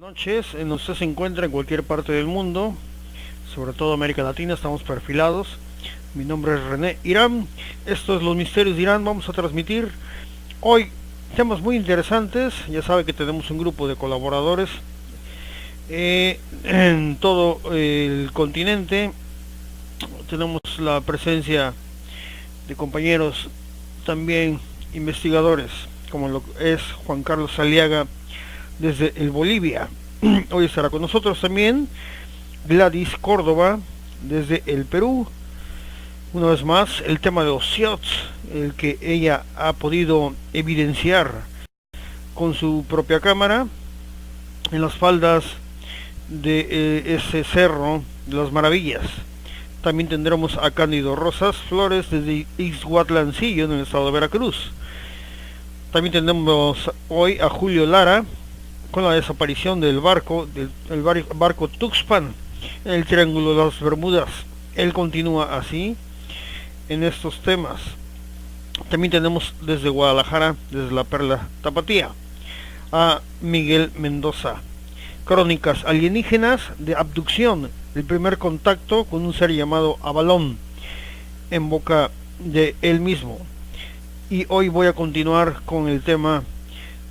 Noches, usted se encuentra en cualquier parte del mundo, sobre todo América Latina, estamos perfilados. Mi nombre es René Irán, esto es Los Misterios de Irán. Vamos a transmitir hoy temas muy interesantes. Ya sabe que tenemos un grupo de colaboradores en todo el continente. Tenemos la presencia de compañeros también investigadores, como lo es Juan Carlos Aliaga desde el Bolivia. Hoy estará con nosotros también Gladys Córdoba desde el Perú. Una vez más, el tema de los CIOTS, el que ella ha podido evidenciar con su propia cámara en las faldas de ese cerro de las Maravillas. También tendremos a Cándido Rosas Flores desde Ixhuatlancillo, en el estado de Veracruz. También tendremos hoy a Julio Lara con la desaparición del barco, barco Tuxpan en el Triángulo de las Bermudas. Él continúa así en estos temas. También tenemos desde Guadalajara, desde la Perla Tapatía, a Miguel Mendoza. Crónicas alienígenas de abducción, el primer contacto con un ser llamado Avalón, en boca de él mismo. Y hoy voy a continuar con el tema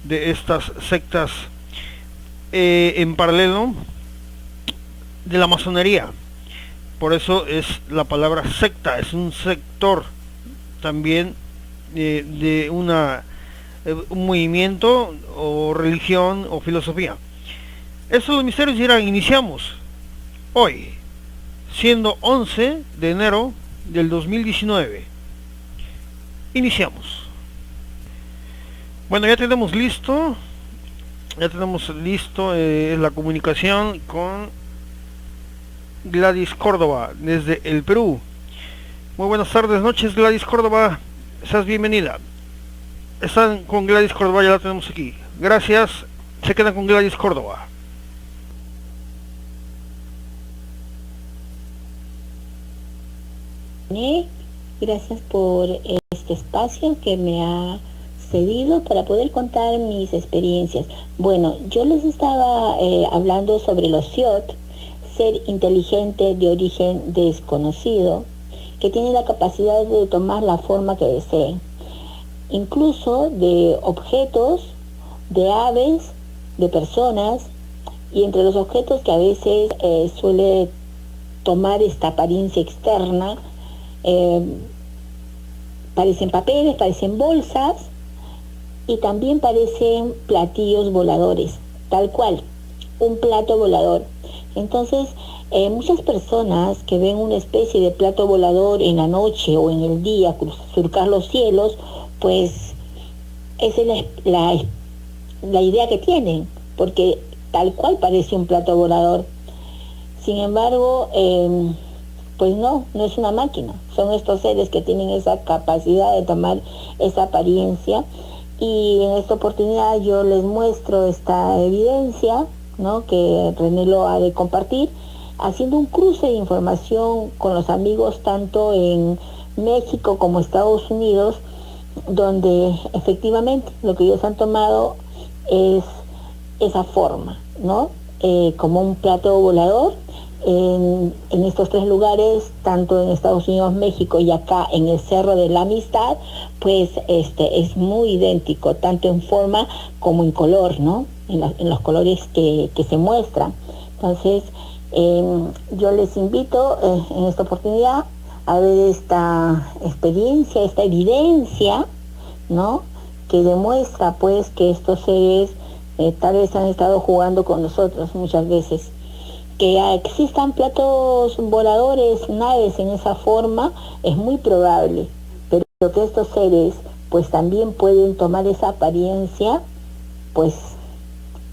de estas sectas en paralelo de la masonería. Por eso es la palabra secta, es un sector también de un movimiento o religión o filosofía. Estos los misterios de Irán. Iniciamos hoy, siendo 11 de enero del 2019. Iniciamos. Bueno, ya tenemos listo la comunicación con Gladys Córdoba desde el Perú. Muy buenas tardes, noches, Gladys Córdoba, seas bienvenida. Están con Gladys Córdoba, ya la tenemos aquí. Gracias, se quedan con Gladys Córdoba. Gracias por este espacio que me ha cedido para poder contar mis experiencias. Bueno, yo les estaba hablando sobre los CIOT, ser inteligente de origen desconocido, que tiene la capacidad de tomar la forma que deseen, incluso de objetos, de aves, de personas, y entre los objetos que a veces suele tomar esta apariencia externa, parecen papeles, parecen bolsas y también parecen platillos voladores, tal cual, un plato volador. Entonces, muchas personas que ven una especie de plato volador en la noche o en el día surcar los cielos, pues esa es la idea que tienen, porque tal cual parece un plato volador. Sin embargo, pues no es una máquina, son estos seres que tienen esa capacidad de tomar esa apariencia, y en esta oportunidad yo les muestro esta evidencia, ¿no?, que René lo ha de compartir, haciendo un cruce de información con los amigos tanto en México como Estados Unidos, donde efectivamente lo que ellos han tomado es esa forma, ¿no?, como un plato volador. En estos tres lugares, tanto en Estados Unidos, México y acá en el Cerro de la Amistad, pues es muy idéntico, tanto en forma como en color, ¿no?, en los colores que se muestran. Entonces, yo les invito en esta oportunidad a ver esta experiencia, esta evidencia, ¿no?, que demuestra pues que estos seres tal vez han estado jugando con nosotros muchas veces. Que existan platos voladores, naves en esa forma, es muy probable, pero que estos seres pues también pueden tomar esa apariencia, pues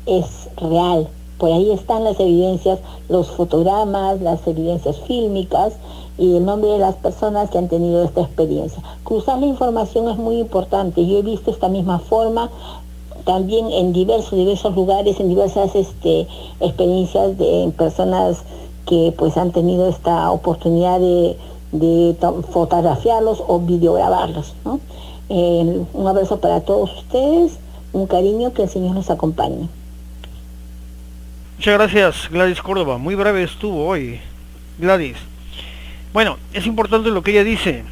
es real. Por ahí están las evidencias, los fotogramas, las evidencias fílmicas y el nombre de las personas que han tenido esta experiencia. Cruzar la información es muy importante. Yo he visto esta misma forma también en diversos lugares, en diversas experiencias de personas que pues han tenido esta oportunidad de fotografiarlos o videograbarlos, ¿no? Un abrazo para todos ustedes, un cariño, que el Señor nos acompañe. Muchas gracias, Gladys Córdoba. Muy breve estuvo hoy, Gladys. Bueno, es importante lo que ella dice.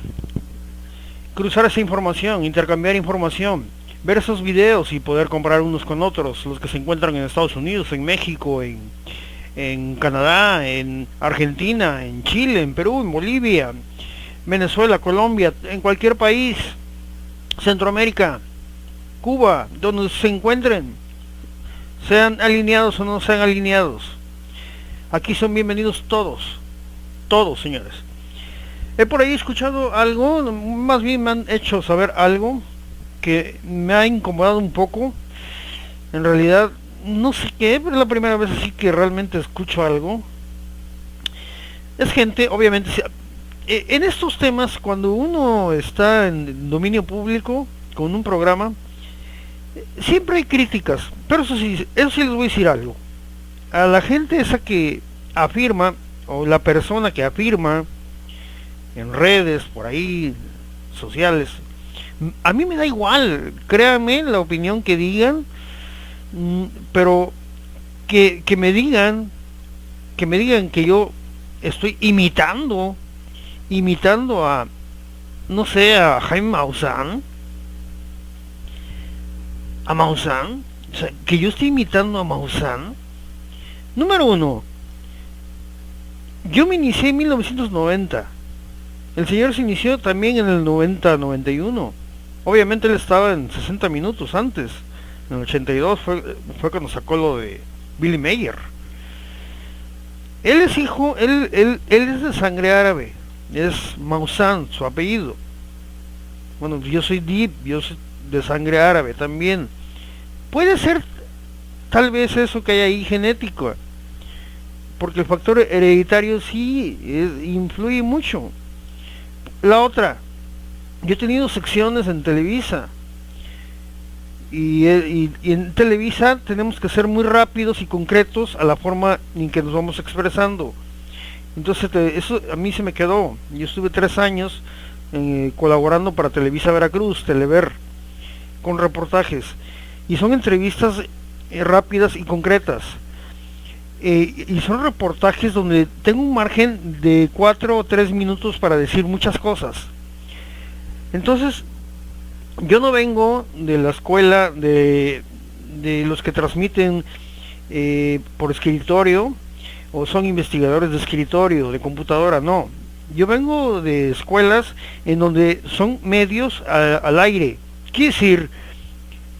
Cruzar esa información, intercambiar información, ver esos videos y poder comparar unos con otros, los que se encuentran en Estados Unidos, en México, en Canadá, en Argentina, en Chile, en Perú, en Bolivia, Venezuela, Colombia, en cualquier país, Centroamérica, Cuba, donde se encuentren, sean alineados o no sean alineados. Aquí son bienvenidos todos, todos, señores. He por ahí escuchado algo, más bien me han hecho saber algo que me ha incomodado un poco. En realidad, no sé qué, pero es la primera vez así que realmente escucho algo. Es gente, obviamente, en estos temas, cuando uno está en dominio público, con un programa, siempre hay críticas, pero eso sí les voy a decir algo. A la gente esa que afirma, o la persona que afirma, en redes, por ahí, sociales, a mí me da igual, créanme la opinión que digan, pero que me digan que yo estoy imitando a, no sé, a Jaime Maussan, o sea, que yo estoy imitando a Maussan. Número uno, yo me inicié en 1990. El señor se inició también en el 90-91. Obviamente él estaba en 60 minutos antes. En el 82 fue cuando sacó lo de Billy Mayer. Él es hijo, él es de sangre árabe. Es Maussan, su apellido. Bueno, yo soy Deep, yo soy de sangre árabe también. Puede ser tal vez eso que hay ahí genético. Porque el factor hereditario sí influye mucho. La otra, yo he tenido secciones en Televisa y en Televisa tenemos que ser muy rápidos y concretos a la forma en que nos vamos expresando. Entonces eso a mí se me quedó. Yo estuve 3 años colaborando para Televisa Veracruz, Telever, con reportajes, y son entrevistas rápidas y concretas. Y son reportajes donde tengo un margen de 4 o 3 minutos para decir muchas cosas. Entonces, yo no vengo de la escuela de los que transmiten por escritorio o son investigadores de escritorio, de computadora, no. Yo vengo de escuelas en donde son medios al aire. Quiere decir,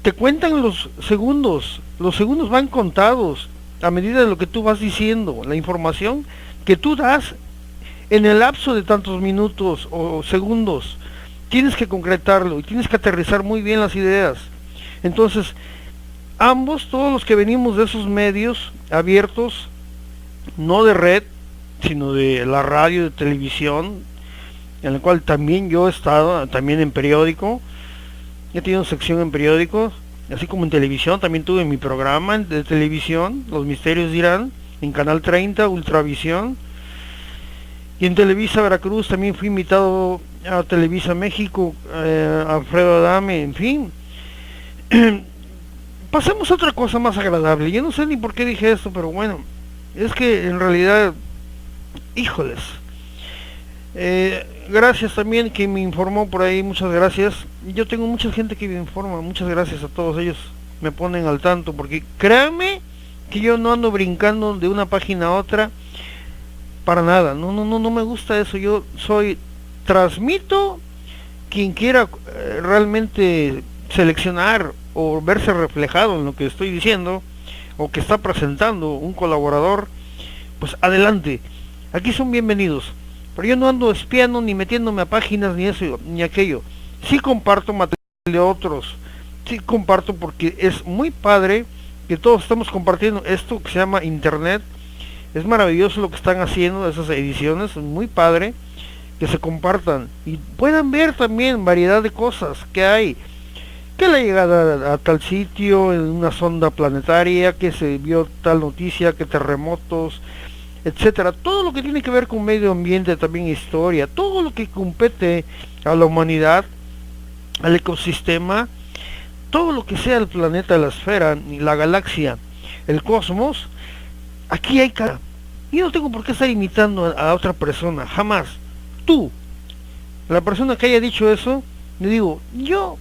te cuentan los segundos van contados a medida de lo que tú vas diciendo, la información que tú das en el lapso de tantos minutos o segundos, tienes que concretarlo y tienes que aterrizar muy bien las ideas. Entonces, todos los que venimos de esos medios abiertos, no de red, sino de la radio, de televisión, en el cual también yo he estado, también en periódico, he tenido sección en periódicos, así como en televisión, también tuve mi programa de televisión, Los Misterios de Irán, en Canal 30, Ultravisión, y en Televisa Veracruz también fui invitado a Televisa México, a Alfredo Adame, en fin. Pasemos a otra cosa más agradable. Yo no sé ni por qué dije esto, pero bueno, es que en realidad, híjoles, gracias también que me informó por ahí, muchas gracias. Yo tengo mucha gente que me informa, muchas gracias a todos ellos, me ponen al tanto, porque créanme que yo no ando brincando de una página a otra para nada, no me gusta eso. Yo transmito, quien quiera realmente seleccionar o verse reflejado en lo que estoy diciendo o que está presentando un colaborador, pues adelante, aquí son bienvenidos. Pero yo no ando espiando ni metiéndome a páginas ni eso ni aquello. Sí comparto material de otros, sí comparto, porque es muy padre que todos estamos compartiendo esto que se llama internet. Es maravilloso lo que están haciendo esas ediciones, es muy padre que se compartan y puedan ver también variedad de cosas que hay, que la llegada a tal sitio en una sonda planetaria, que se vio tal noticia, que terremotos, etcétera. Todo lo que tiene que ver con medio ambiente, también historia, todo lo que compete a la humanidad, al ecosistema, todo lo que sea el planeta, la esfera, la galaxia, el cosmos, Aquí hay cara. Yo no tengo por qué estar imitando a otra persona, jamás. Tú, la persona que haya dicho eso, le digo, yo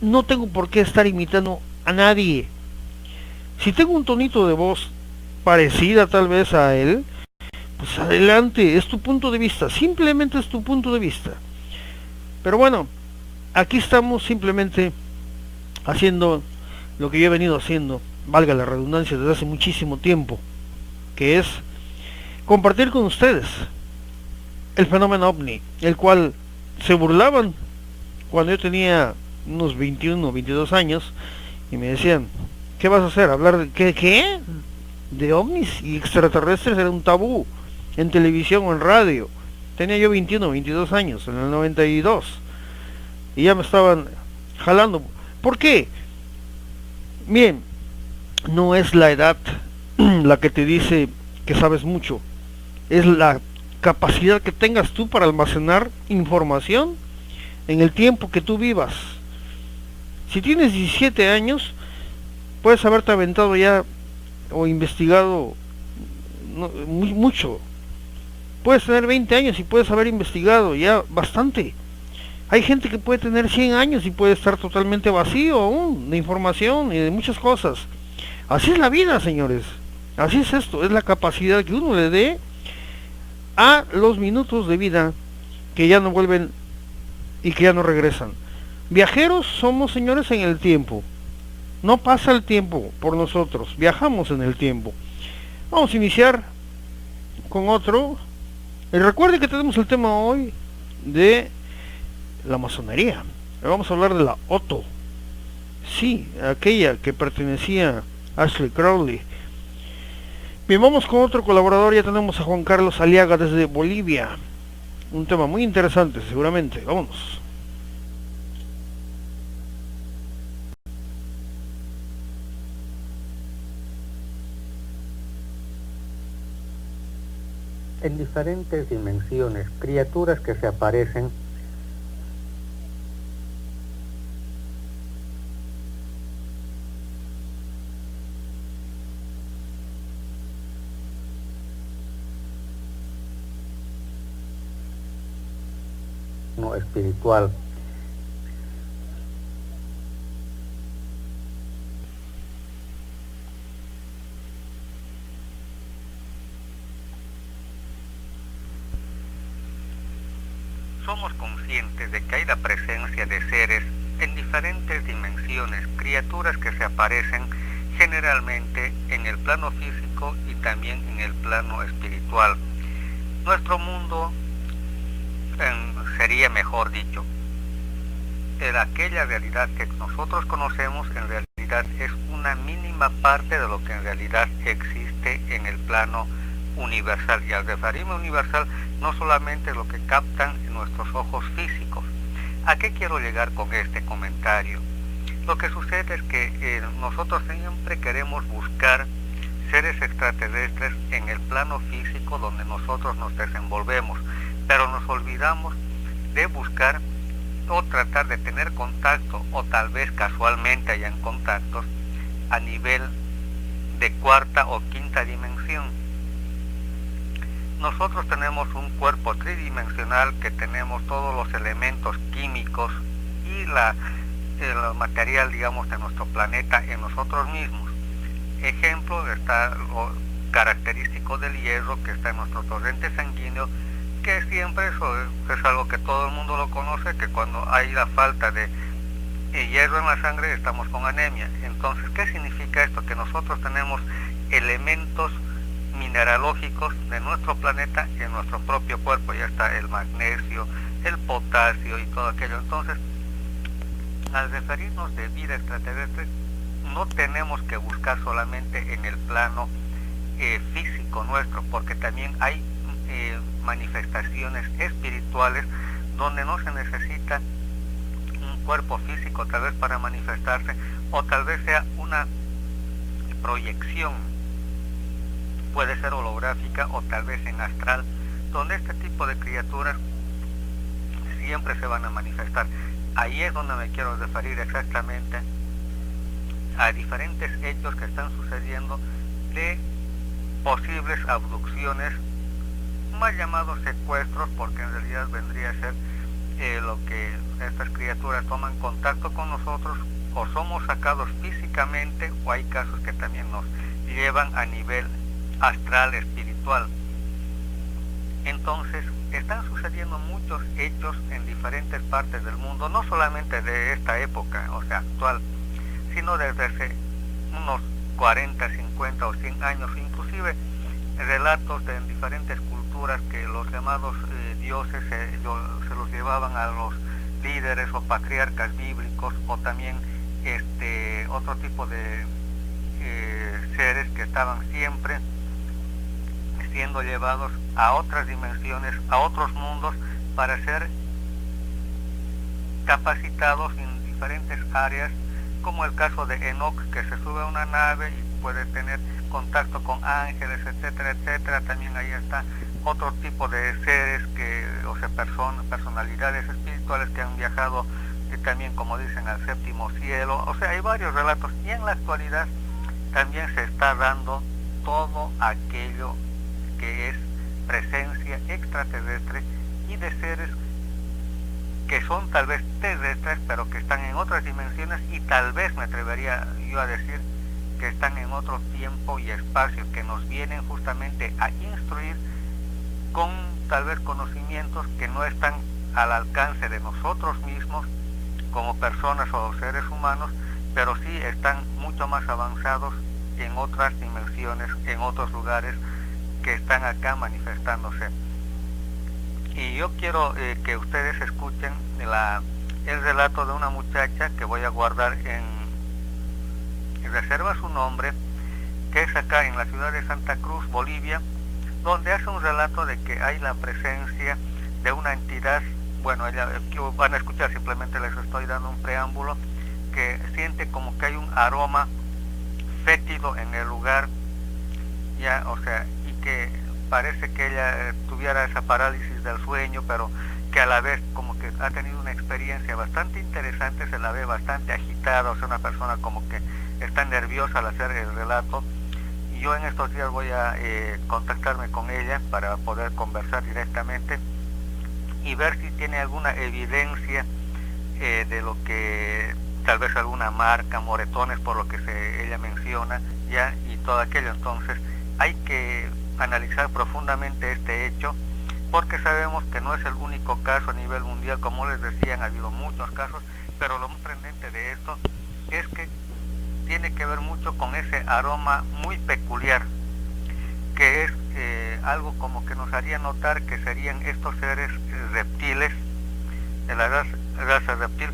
no tengo por qué estar imitando a nadie. Si tengo un tonito de voz parecida tal vez a él, pues adelante, es tu punto de vista, simplemente es tu punto de vista. Pero bueno, aquí estamos simplemente haciendo lo que yo he venido haciendo, valga la redundancia, desde hace muchísimo tiempo, que es compartir con ustedes el fenómeno ovni, el cual se burlaban cuando yo tenía unos 21 o 22 años y me decían, ¿qué vas a hacer? ¿Hablar de qué? De ovnis y extraterrestres era un tabú en televisión o en radio. Tenía yo 21 o 22 años, en el 92, y ya me estaban jalando. ¿Por qué? Bien, no es la edad la que te dice que sabes mucho, es la capacidad que tengas tú para almacenar información en el tiempo que tú vivas. Si tienes 17 años, puedes haberte aventado ya o investigado mucho. Puedes tener 20 años y puedes haber investigado ya bastante. Hay gente que puede tener 100 años y puede estar totalmente vacío aún de información y de muchas cosas. Así es la vida, señores. Así es esto, es la capacidad que uno le dé a los minutos de vida que ya no vuelven y que ya no regresan. Viajeros somos, señores, en el tiempo. No pasa el tiempo por nosotros, viajamos en el tiempo. Vamos a iniciar con otro. Y recuerde que tenemos el tema hoy de la masonería. Vamos a hablar de la Otto. Sí, aquella que pertenecía a Ashley Crowley. Bien, vamos con otro colaborador. Ya tenemos a Juan Carlos Aliaga desde Bolivia. Un tema muy interesante, seguramente. Vámonos. En diferentes dimensiones, criaturas que se aparecen no espiritual. Somos conscientes de que hay la presencia de seres en diferentes dimensiones, criaturas que se aparecen generalmente en el plano físico y también en el plano espiritual. Nuestro mundo, sería mejor dicho, aquella realidad que nosotros conocemos en realidad es una mínima parte de lo que en realidad existe en el plano universal. Y al referirme universal, no solamente lo que captan nuestros ojos físicos. ¿A qué quiero llegar con este comentario? Lo que sucede es que nosotros siempre queremos buscar seres extraterrestres en el plano físico donde nosotros nos desenvolvemos, pero nos olvidamos de buscar o tratar de tener contacto, o tal vez casualmente hayan contactos a nivel de cuarta o quinta dimensión. Nosotros tenemos un cuerpo tridimensional que tenemos todos los elementos químicos y el material, digamos, de nuestro planeta en nosotros mismos. Ejemplo, está lo característico del hierro que está en nuestro torrente sanguíneo, que siempre eso es algo que todo el mundo lo conoce, que cuando hay la falta de hierro en la sangre estamos con anemia. Entonces, ¿qué significa esto? Que nosotros tenemos elementos mineralógicos de nuestro planeta en nuestro propio cuerpo. Ya está el magnesio, el potasio y todo aquello. Entonces, al referirnos de vida extraterrestre, no tenemos que buscar solamente en el plano físico nuestro, porque también hay manifestaciones espirituales donde no se necesita un cuerpo físico tal vez para manifestarse, o tal vez sea una proyección, puede ser holográfica o tal vez en astral, donde este tipo de criaturas siempre se van a manifestar. Ahí es donde me quiero referir exactamente a diferentes hechos que están sucediendo de posibles abducciones, mal llamados secuestros, porque en realidad vendría a ser lo que estas criaturas toman contacto con nosotros, o somos sacados físicamente, o hay casos que también nos llevan a nivel astral, espiritual. Entonces, están sucediendo muchos hechos en diferentes partes del mundo, no solamente de esta época, o sea, actual, sino desde hace unos 40, 50 o 100 años, inclusive relatos de diferentes culturas que los llamados dioses se los llevaban a los líderes o patriarcas bíblicos, o también otro tipo de seres que estaban siempre siendo llevados a otras dimensiones, a otros mundos, para ser capacitados en diferentes áreas, como el caso de Enoch, que se sube a una nave y puede tener contacto con ángeles, etcétera, etcétera. También ahí está otro tipo de seres o sea, personalidades espirituales que han viajado también, como dicen, al séptimo cielo. O sea, hay varios relatos, y en la actualidad también se está dando todo aquello que es presencia extraterrestre y de seres que son tal vez terrestres, pero que están en otras dimensiones, y tal vez me atrevería yo a decir que están en otro tiempo y espacio, que nos vienen justamente a instruir con tal vez conocimientos que no están al alcance de nosotros mismos como personas o seres humanos, pero sí están mucho más avanzados en otras dimensiones, en otros lugares que están acá manifestándose. Y yo quiero que ustedes escuchen el relato de una muchacha que voy a guardar en reserva su nombre, que es acá en la ciudad de Santa Cruz, Bolivia, donde hace un relato de que hay la presencia de una entidad. Bueno, van a escuchar, simplemente les estoy dando un preámbulo, que siente como que hay un aroma fétido en el lugar, ya, o sea, y que parece que ella tuviera esa parálisis del sueño, pero que a la vez como que ha tenido una experiencia bastante interesante, se la ve bastante agitada, o sea, una persona como que está nerviosa al hacer el relato. Y yo en estos días voy a contactarme con ella para poder conversar directamente y ver si tiene alguna evidencia de lo que, tal vez alguna marca, moretones, por lo que ella menciona, ya, y todo aquello. Entonces hay que analizar profundamente este hecho, porque sabemos que no es el único caso a nivel mundial. Como les decía, han habido muchos casos, pero lo más sorprendente de esto es que tiene que ver mucho con ese aroma muy peculiar, que es algo como que nos haría notar que serían estos seres reptiles, de la raza reptil,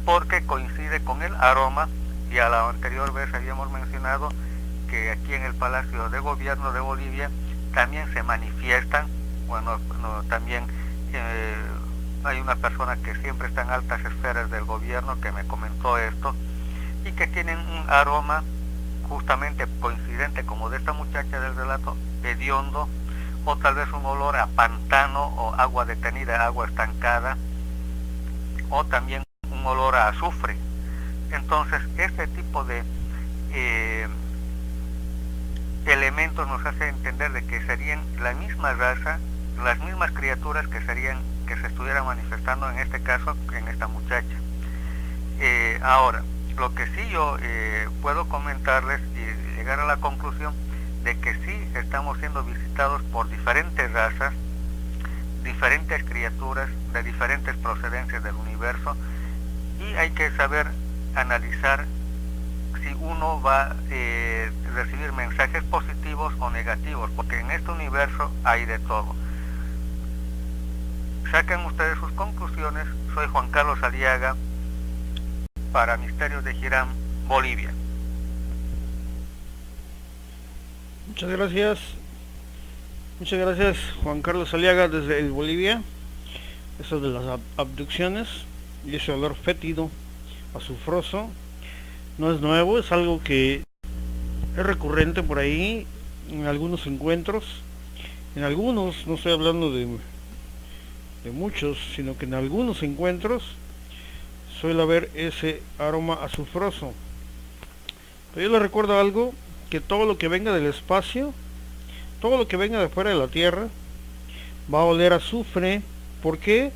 porque coincide con el aroma. Y a la anterior vez habíamos mencionado que aquí en el Palacio de Gobierno de Bolivia también se manifiestan, bueno, también hay una persona que siempre está en altas esferas del gobierno que me comentó esto, y que tienen un aroma justamente coincidente como de esta muchacha del relato, hediondo, o tal vez un olor a pantano o agua detenida, agua estancada, o también un olor a azufre. Entonces este tipo de elementos nos hace entender de que serían la misma raza, las mismas criaturas que se estuvieran manifestando en este caso en esta muchacha. Ahora, lo que sí yo puedo comentarles y llegar a la conclusión de que sí estamos siendo visitados por diferentes razas, diferentes criaturas de diferentes procedencias del universo, y hay que saber analizar si uno va a recibir mensajes positivos o negativos, porque en este universo hay de todo. Saquen ustedes sus conclusiones. Soy Juan Carlos Aliaga para Misterios de Girán, Bolivia. Muchas gracias Juan Carlos Aliaga desde Bolivia. Eso de las abducciones y ese olor fétido, azufroso, no es nuevo, es algo que es recurrente por ahí en algunos encuentros. En algunos, no estoy hablando de muchos, sino que en algunos encuentros suele haber ese aroma azufroso. Pero yo les recuerdo algo, que todo lo que venga del espacio todo lo que venga de fuera de la Tierra va a oler a azufre. ¿Por qué?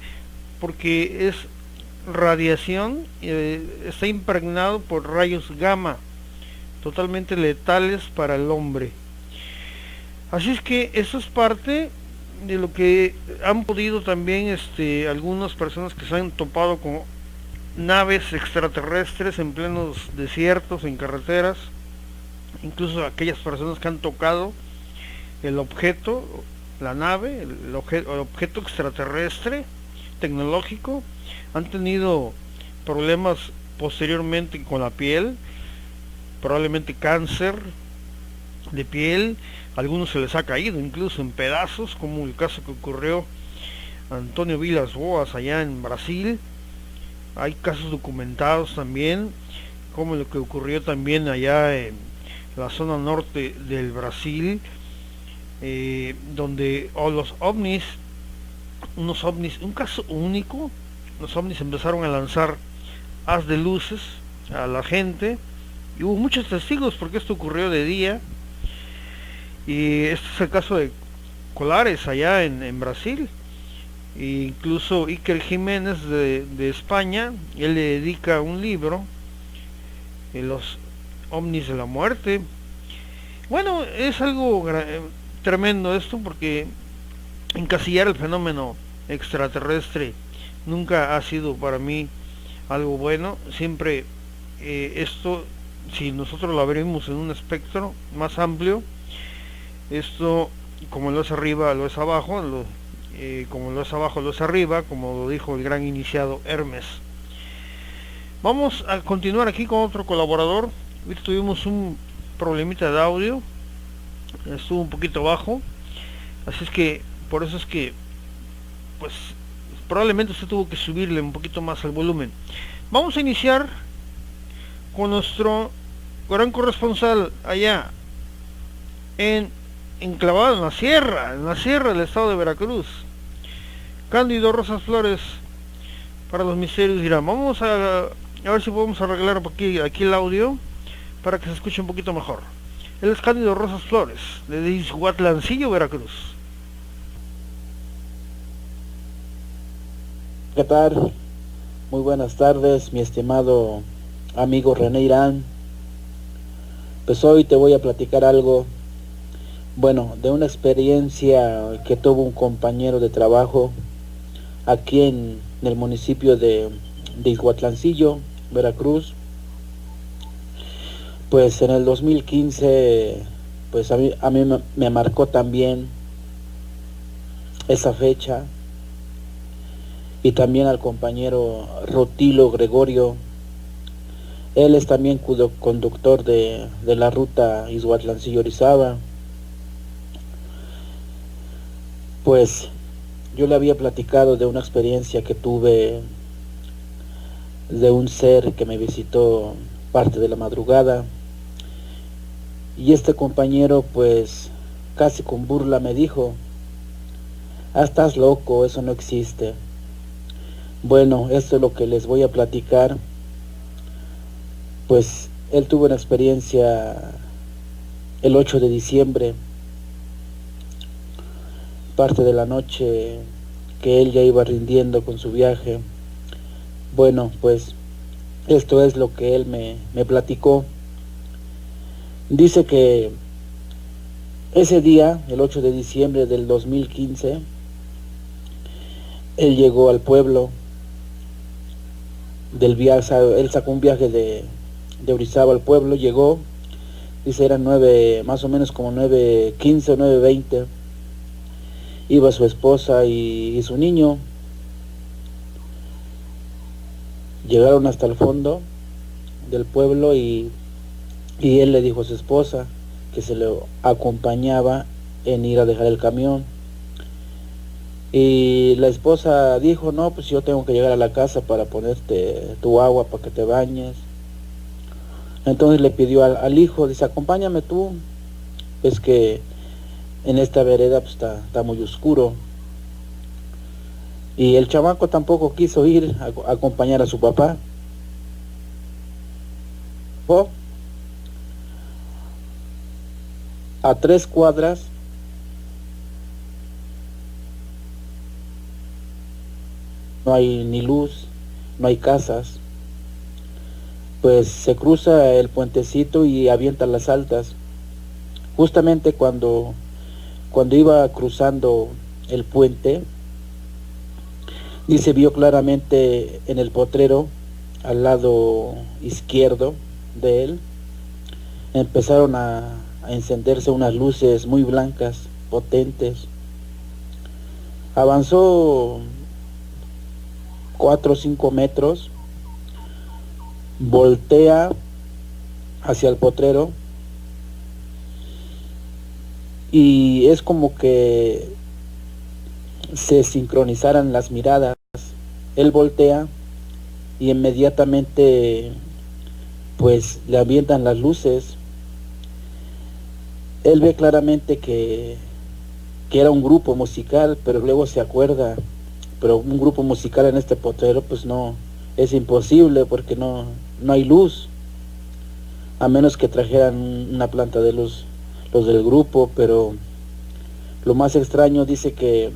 Porque es radiación, está impregnado por rayos gamma, totalmente letales para el hombre. Así es que eso es parte de lo que han podido también algunas personas que se han topado con naves extraterrestres en plenos desiertos, en carreteras, incluso aquellas personas que han tocado el objeto, la nave, el objeto extraterrestre tecnológico, han tenido problemas posteriormente con la piel, probablemente cáncer de piel, a algunos se les ha caído incluso en pedazos, como el caso que ocurrió a Antonio Vilas Boas allá en Brasil. Hay casos documentados también, como lo que ocurrió también allá en la zona norte del Brasil, donde los ovnis, un caso único, los ovnis empezaron a lanzar haz de luces a la gente, y hubo muchos testigos porque esto ocurrió de día. Y este es el caso de Colares allá en Brasil. E incluso Iker Jiménez de España, él le dedica un libro, Los ovnis de la muerte. Bueno, es algo tremendo esto, porque encasillar el fenómeno extraterrestre nunca ha sido para mí algo bueno. Siempre esto, si nosotros lo abrimos en un espectro más amplio, esto, como lo es arriba, lo es abajo, como lo es abajo, lo es arriba, como lo dijo el gran iniciado Hermes. Vamos a continuar aquí con otro colaborador. Hoy tuvimos un problemita de audio, estuvo un poquito bajo, así es que por eso es que pues probablemente usted tuvo que subirle un poquito más al volumen. Vamos a iniciar con nuestro gran corresponsal allá enclavado en la sierra del estado de Veracruz, Cándido Rosas Flores, para los misterios de Irán. Vamos a ver si podemos arreglar aquí el audio para que se escuche un poquito mejor. Él es Cándido Rosas Flores, de Izhuatlancillo, Veracruz. ¿Qué tal? Muy buenas tardes, mi estimado amigo René Irán. Pues hoy te voy a platicar algo, bueno, de una experiencia que tuvo un compañero de trabajo aquí en el municipio de Izhuatlancillo, Veracruz. Pues en el 2015, pues a mí me marcó también esa fecha, y también al compañero Rotilo Gregorio. Él es también conductor de la ruta Izhuatlancillo-Orizaba. Pues yo le había platicado de una experiencia que tuve de un ser que me visitó parte de la madrugada, y este compañero pues casi con burla me dijo: "Ah, estás loco, eso no existe". Bueno, esto es lo que les voy a platicar. Pues él tuvo una experiencia el 8 de diciembre, parte de la noche que él ya iba rindiendo con su viaje. Bueno, pues esto es lo que él me platicó. Dice que ese día, el 8 de diciembre del 2015, él llegó al pueblo del viaje. Él sacó un viaje de Orizaba al pueblo, llegó, dice eran 9, más o menos como 9:15 o 9:20. Iba su esposa y su niño. Llegaron hasta el fondo del pueblo, y él le dijo a su esposa que se le acompañaba en ir a dejar el camión. Y la esposa dijo: "No, pues yo tengo que llegar a la casa para ponerte tu agua para que te bañes". Entonces le pidió al hijo, dice: "Acompáñame tú, es que en esta vereda pues está muy oscuro". Y el chamaco tampoco quiso ir a acompañar a su papá. A 3 cuadras no hay ni luz, no hay casas. Pues se cruza el puentecito y avienta las altas. Justamente cuando iba cruzando el puente, dice, vio claramente en el potrero, al lado izquierdo de él, empezaron a encenderse unas luces muy blancas, potentes. Avanzó 4 o 5 metros, voltea hacia el potrero y es como que se sincronizaran las miradas. Él voltea y inmediatamente pues le avientan las luces. Él ve claramente que era un grupo musical, pero luego se acuerda, pero un grupo musical en este potrero pues no, es imposible porque no hay luz, a menos que trajeran una planta de luz los del grupo. Pero lo más extraño, dice que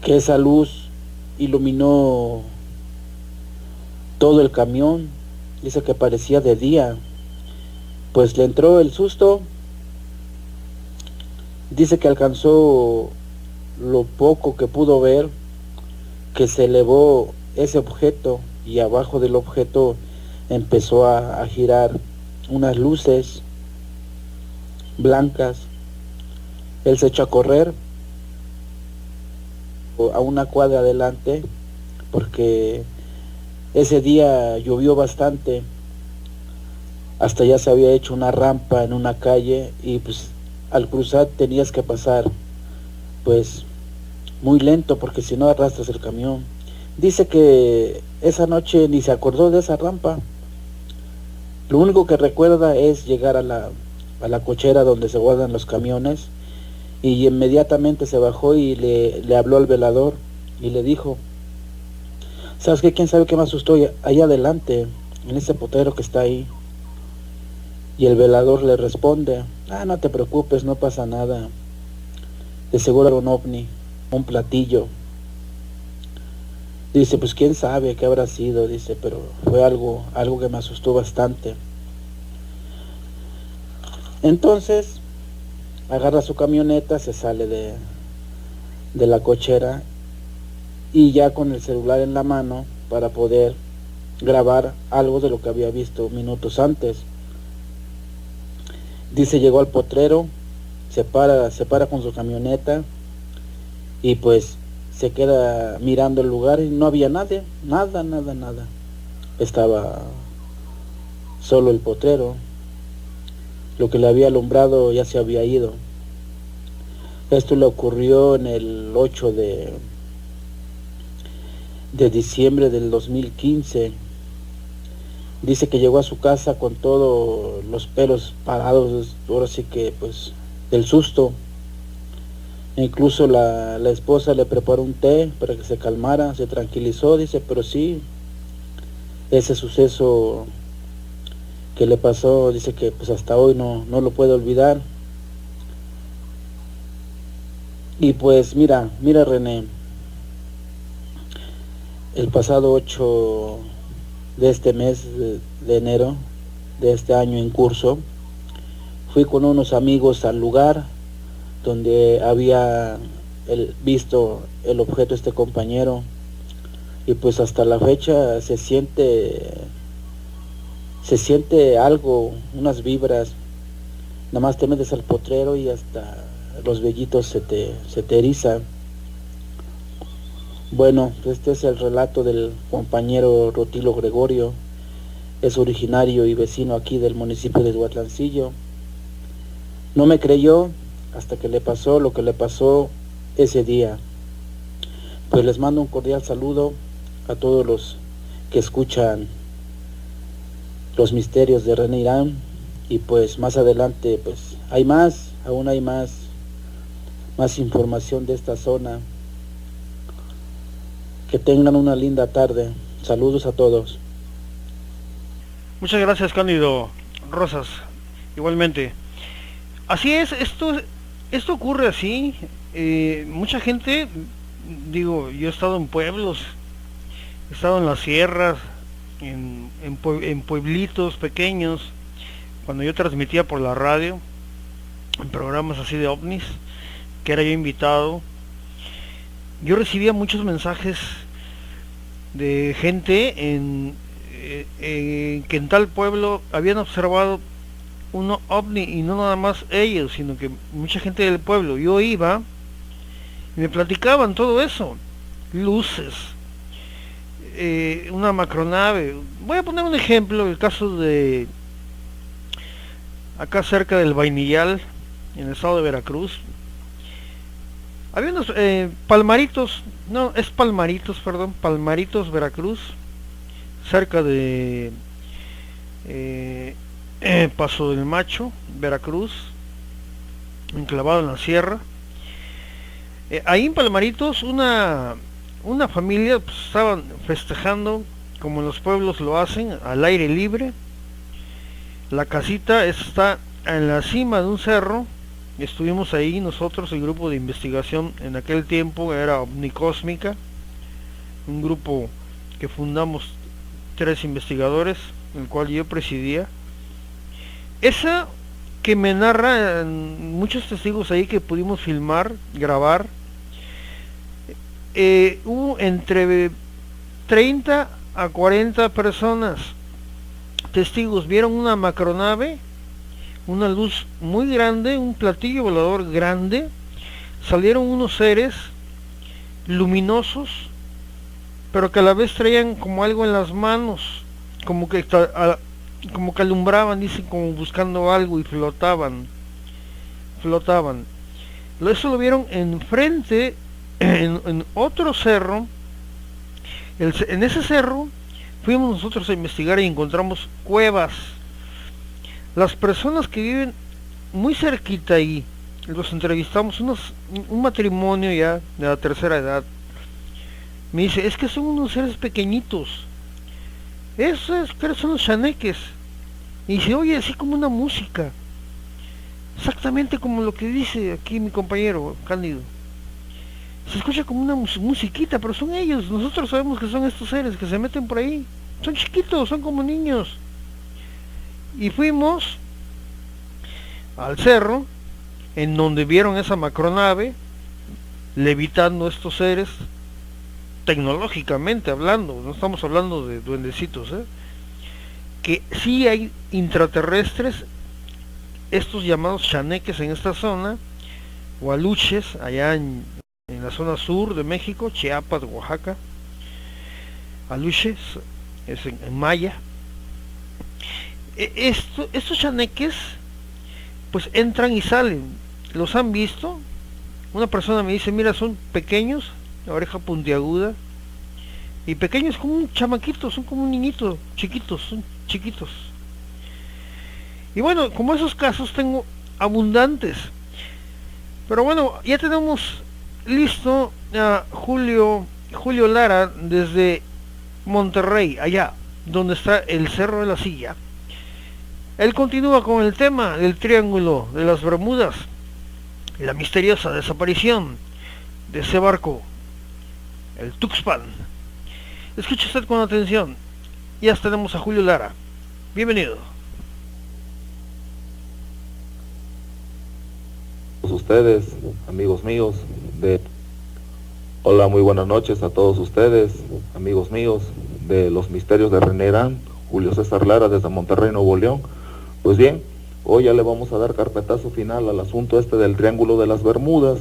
esa luz iluminó todo el camión, dice que parecía de día. Pues le entró el susto, dice que alcanzó lo poco que pudo ver, que se elevó ese objeto y abajo del objeto empezó a girar unas luces blancas. Él se echó a correr a una cuadra adelante porque ese día llovió bastante, hasta ya se había hecho una rampa en una calle y pues al cruzar tenías que pasar pues muy lento porque si no arrastras el camión. Dice que esa noche ni se acordó de esa rampa. Lo único que recuerda es llegar a la cochera donde se guardan los camiones y inmediatamente se bajó y le habló al velador y le dijo, ¿sabes qué? ¿Quién sabe qué me asustó? Allá adelante, en ese potrero que está ahí. Y el velador le responde, no te preocupes, no pasa nada. De seguro era un ovni, un platillo. Dice, pues quién sabe qué habrá sido, dice, pero fue algo que me asustó bastante. Entonces, agarra su camioneta, se sale de la cochera y ya con el celular en la mano para poder grabar algo de lo que había visto minutos antes. Dice, llegó al potrero, se para con su camioneta y pues se queda mirando el lugar y no había nadie, nada. Estaba solo el potrero. Lo que le había alumbrado ya se había ido. Esto le ocurrió en el 8 de diciembre del 2015. Dice que llegó a su casa con todos los pelos parados, ahora sí que pues del susto. Incluso la esposa le preparó un té para que se calmara, se tranquilizó, dice, pero sí, ese suceso que le pasó, dice que pues hasta hoy no lo puede olvidar. Y pues mira René, el pasado 8 de este mes de enero de este año en curso, fui con unos amigos al lugar donde había visto el objeto este compañero y pues hasta la fecha se siente algo, unas vibras. Nada más te metes al potrero y hasta los vellitos se te erizan. Bueno, este es el relato del compañero Rutilo Gregorio. Es originario y vecino aquí del municipio de Huatlancillo. No me creyó hasta que le pasó lo que le pasó ese día. Pues les mando un cordial saludo a todos los que escuchan los misterios de René Irán. Y pues más adelante pues aún hay más información de esta zona. Que tengan una linda tarde. Saludos a todos. Muchas gracias, Cándido Rosas. Igualmente. Así es, esto ocurre así. Mucha gente digo, yo he estado en pueblos, he estado en las sierras, en pueblitos pequeños, cuando yo transmitía por la radio, en programas así de ovnis, que era yo invitado, yo recibía muchos mensajes de gente que en tal pueblo habían observado un ovni, y no nada más ellos, sino que mucha gente del pueblo. Yo iba y me platicaban todo eso, luces, una macronave. Voy a poner un ejemplo, el caso de acá cerca del Vainillal, en el estado de Veracruz. Había unos Palmaritos, no, es Palmaritos, perdón, Palmaritos, Veracruz, cerca de Paso del Macho, Veracruz, enclavado en la sierra. Ahí en Palmaritos una familia pues, estaban festejando como en los pueblos lo hacen, al aire libre. La casita está en la cima de un cerro. Estuvimos ahí nosotros, el grupo de investigación en aquel tiempo era Omnicósmica, un grupo que fundamos 3 investigadores, el cual yo presidía. Esa que me narra muchos testigos ahí que pudimos filmar, grabar, hubo entre 30 a 40 personas, testigos, vieron una macronave, una luz muy grande, un platillo volador grande, salieron unos seres luminosos, pero que a la vez traían como algo en las manos, como que alumbraban, dicen, como buscando algo, y flotaban. Eso lo vieron enfrente, en otro cerro. En ese cerro fuimos nosotros a investigar y encontramos cuevas. Las personas que viven muy cerquita ahí, los entrevistamos, un matrimonio ya de la tercera edad. Me dice, es que son unos seres pequeñitos. Esos son los chaneques. Y se oye así como una música. Exactamente como lo que dice aquí mi compañero Cándido. Se escucha como una musiquita, pero son ellos. Nosotros sabemos que son estos seres que se meten por ahí. Son chiquitos, son como niños. Y fuimos al cerro, en donde vieron esa macronave, levitando estos seres, tecnológicamente hablando, no estamos hablando de duendecitos, que sí hay intraterrestres, estos llamados chaneques en esta zona, o aluches, allá en la zona sur de México, Chiapas, Oaxaca, aluches, es en maya. Estos chaneques pues entran y salen, los han visto. Una persona me dice, mira, son pequeños, la oreja puntiaguda, y pequeños como un chamaquito, son como un niñito, son chiquitos. Y bueno, como esos casos tengo abundantes. Pero bueno, ya tenemos listo a Julio Lara desde Monterrey, allá donde está el Cerro de la Silla. Él continúa con el tema del Triángulo de las Bermudas, la misteriosa desaparición de ese barco, el Tuxpan. Escuche usted con atención. Ya tenemos a Julio Lara. Bienvenido. Ustedes, amigos míos, hola, muy buenas noches a todos ustedes, amigos míos de los misterios de René Herán, Julio César Lara desde Monterrey, Nuevo León. Pues bien, hoy ya le vamos a dar carpetazo final al asunto este del Triángulo de las Bermudas.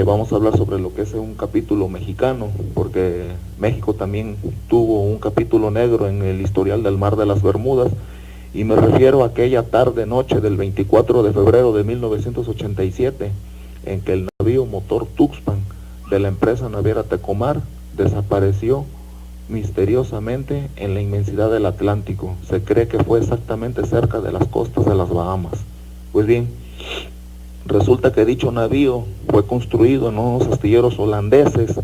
Vamos a hablar sobre lo que es un capítulo mexicano, porque México también tuvo un capítulo negro en el historial del Mar de las Bermudas, y me refiero a aquella tarde-noche del 24 de febrero de 1987, en que el navío motor Tuxpan de la empresa naviera Tecomar desapareció misteriosamente en la inmensidad del Atlántico. Se cree que fue exactamente cerca de las costas de las Bahamas. Pues bien, resulta que dicho navío fue construido en unos astilleros holandeses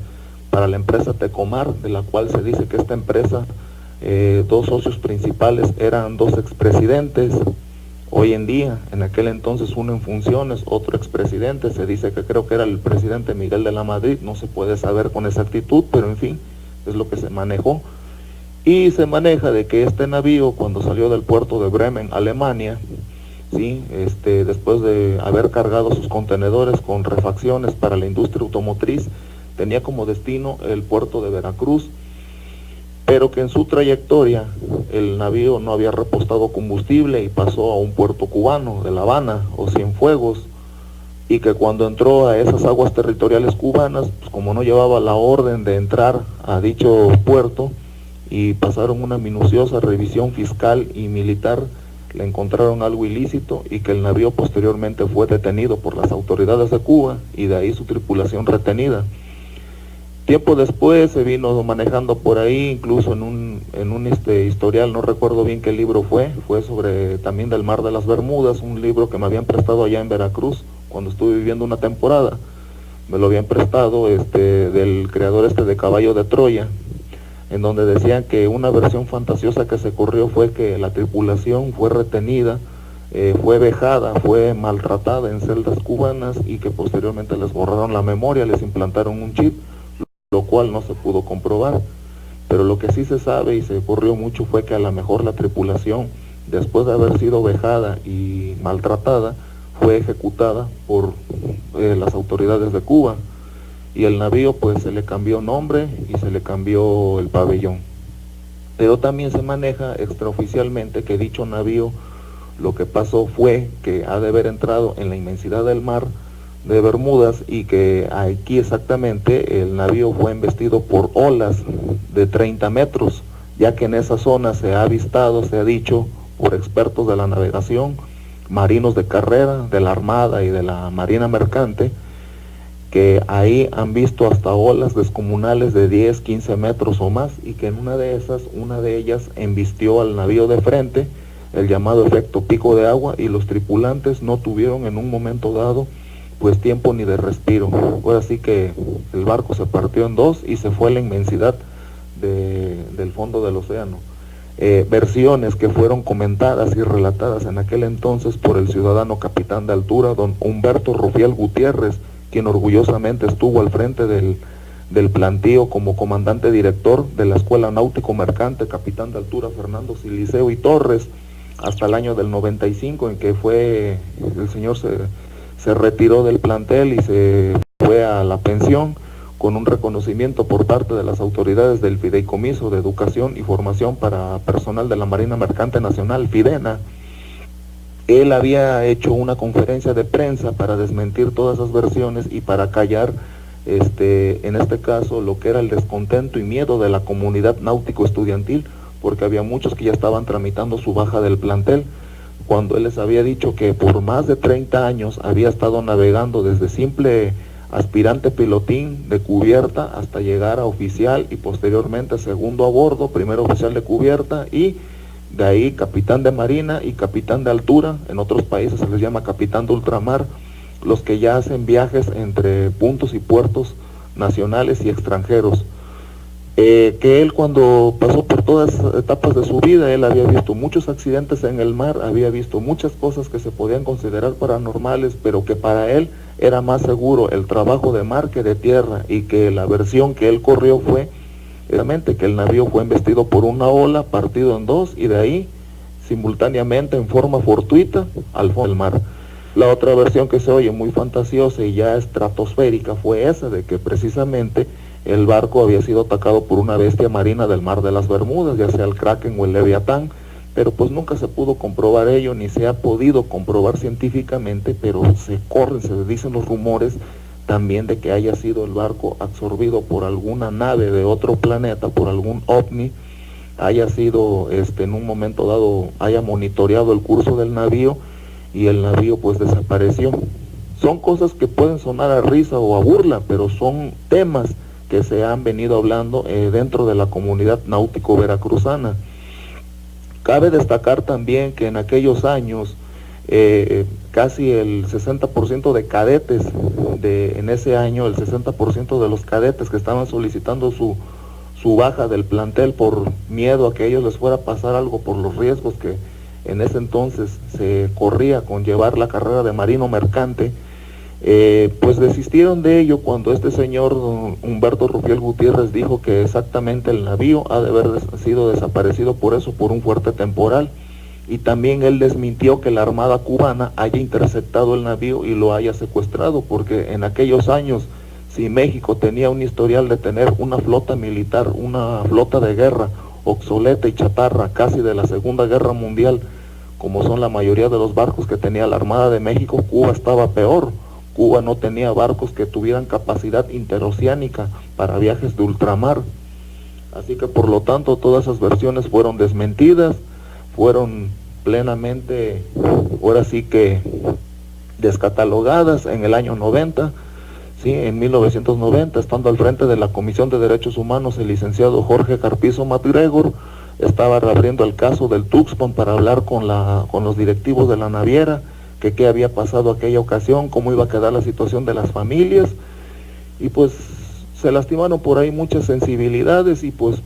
para la empresa Tecomar, de la cual se dice que esta empresa, 2 socios principales eran 2 expresidentes, Hoy en día, en aquel entonces uno en funciones, otro expresidente, se dice que creo que era el presidente Miguel de la Madrid, no se puede saber con exactitud, pero en fin, es lo que se manejó. Y se maneja de que este navío, cuando salió del puerto de Bremen, Alemania, ¿sí? Después de haber cargado sus contenedores con refacciones para la industria automotriz, tenía como destino el puerto de Veracruz, pero que en su trayectoria el navío no había repostado combustible y pasó a un puerto cubano de La Habana o Cienfuegos, y que cuando entró a esas aguas territoriales cubanas, pues como no llevaba la orden de entrar a dicho puerto y pasaron una minuciosa revisión fiscal y militar, le encontraron algo ilícito y que el navío posteriormente fue detenido por las autoridades de Cuba y de ahí su tripulación retenida. Tiempo después se vino manejando por ahí, incluso en un historial, no recuerdo bien qué libro fue sobre también del Mar de las Bermudas, un libro que me habían prestado allá en Veracruz cuando estuve viviendo una temporada. Me lo habían prestado del creador de Caballo de Troya, en donde decían que una versión fantasiosa que se corrió fue que la tripulación fue retenida, fue vejada, fue maltratada en celdas cubanas y que posteriormente les borraron la memoria, les implantaron un chip, lo cual no se pudo comprobar. Pero lo que sí se sabe y se corrió mucho fue que a lo mejor la tripulación, después de haber sido vejada y maltratada, fue ejecutada por las autoridades de Cuba, y el navío pues se le cambió nombre y se le cambió el pabellón. Pero también se maneja extraoficialmente que dicho navío, lo que pasó fue que ha de haber entrado en la inmensidad del mar de Bermudas y que aquí exactamente el navío fue embestido por olas de 30 metros, ya que en esa zona se ha avistado, se ha dicho por expertos de la navegación, marinos de carrera, de la Armada y de la Marina Mercante, que ahí han visto hasta olas descomunales de 10, 15 metros o más, y que en una de ellas embistió al navío de frente, el llamado efecto pico de agua, y los tripulantes no tuvieron en un momento dado pues tiempo ni de respiro. Fue así que el barco se partió en dos y se fue a la inmensidad del fondo del océano. Versiones que fueron comentadas y relatadas en aquel entonces por el ciudadano capitán de altura, don Humberto Rufiel Gutiérrez, quien orgullosamente estuvo al frente del plantío como comandante director de la Escuela Náutico Mercante, capitán de altura Fernando Siliceo y Torres, hasta el año del 95, en que el señor se retiró del plantel y se fue a la pensión, con un reconocimiento por parte de las autoridades del Fideicomiso de Educación y Formación para Personal de la Marina Mercante Nacional, FIDENA. Él había hecho una conferencia de prensa para desmentir todas esas versiones y para callar, en este caso, lo que era el descontento y miedo de la comunidad náutico estudiantil, porque había muchos que ya estaban tramitando su baja del plantel, cuando él les había dicho que por más de 30 años había estado navegando desde simple aspirante pilotín de cubierta hasta llegar a oficial y posteriormente segundo a bordo, primero oficial de cubierta y de ahí capitán de marina y capitán de altura. En otros países se les llama capitán de ultramar, los que ya hacen viajes entre puntos y puertos nacionales y extranjeros. Que él, cuando pasó por todas las etapas de su vida, él había visto muchos accidentes en el mar, había visto muchas cosas que se podían considerar paranormales, pero que para él era más seguro el trabajo de mar que de tierra, y que la versión que él corrió fue realmente que el navío fue embestido por una ola, partido en dos, y de ahí simultáneamente en forma fortuita al fondo del mar. La otra versión, que se oye muy fantasiosa y ya estratosférica, fue esa de que precisamente el barco había sido atacado por una bestia marina del Mar de las Bermudas, ya sea el Kraken o el Leviatán, pero pues nunca se pudo comprobar ello, ni se ha podido comprobar científicamente, pero se dicen los rumores también de que haya sido el barco absorbido por alguna nave de otro planeta, por algún ovni, haya sido en un momento dado, haya monitoreado el curso del navío y el navío pues desapareció. Son cosas que pueden sonar a risa o a burla, pero son temas que se han venido hablando dentro de la comunidad náutico veracruzana. Cabe destacar también que en aquellos años casi el 60% de cadetes, en ese año el 60% de los cadetes que estaban solicitando su baja del plantel por miedo a que a ellos les fuera a pasar algo por los riesgos que en ese entonces se corría con llevar la carrera de marino mercante, pues desistieron de ello cuando este señor don Humberto Rufiel Gutiérrez dijo que exactamente el navío ha de haber sido desaparecido por eso, por un fuerte temporal, y también él desmintió que la Armada cubana haya interceptado el navío y lo haya secuestrado, porque en aquellos años, si México tenía un historial de tener una flota militar, una flota de guerra obsoleta y chatarra casi de la Segunda Guerra Mundial, como son la mayoría de los barcos que tenía la Armada de México, Cuba estaba peor. Cuba no tenía barcos que tuvieran capacidad interoceánica para viajes de ultramar. Así que por lo tanto todas esas versiones fueron desmentidas, fueron plenamente, ahora sí que descatalogadas en el año 90. Sí, en 1990, estando al frente de la Comisión de Derechos Humanos, el licenciado Jorge Carpizo MacGregor estaba reabriendo el caso del Tuxpan para hablar con los directivos de la naviera, que qué había pasado aquella ocasión, cómo iba a quedar la situación de las familias, y pues se lastimaron por ahí muchas sensibilidades y pues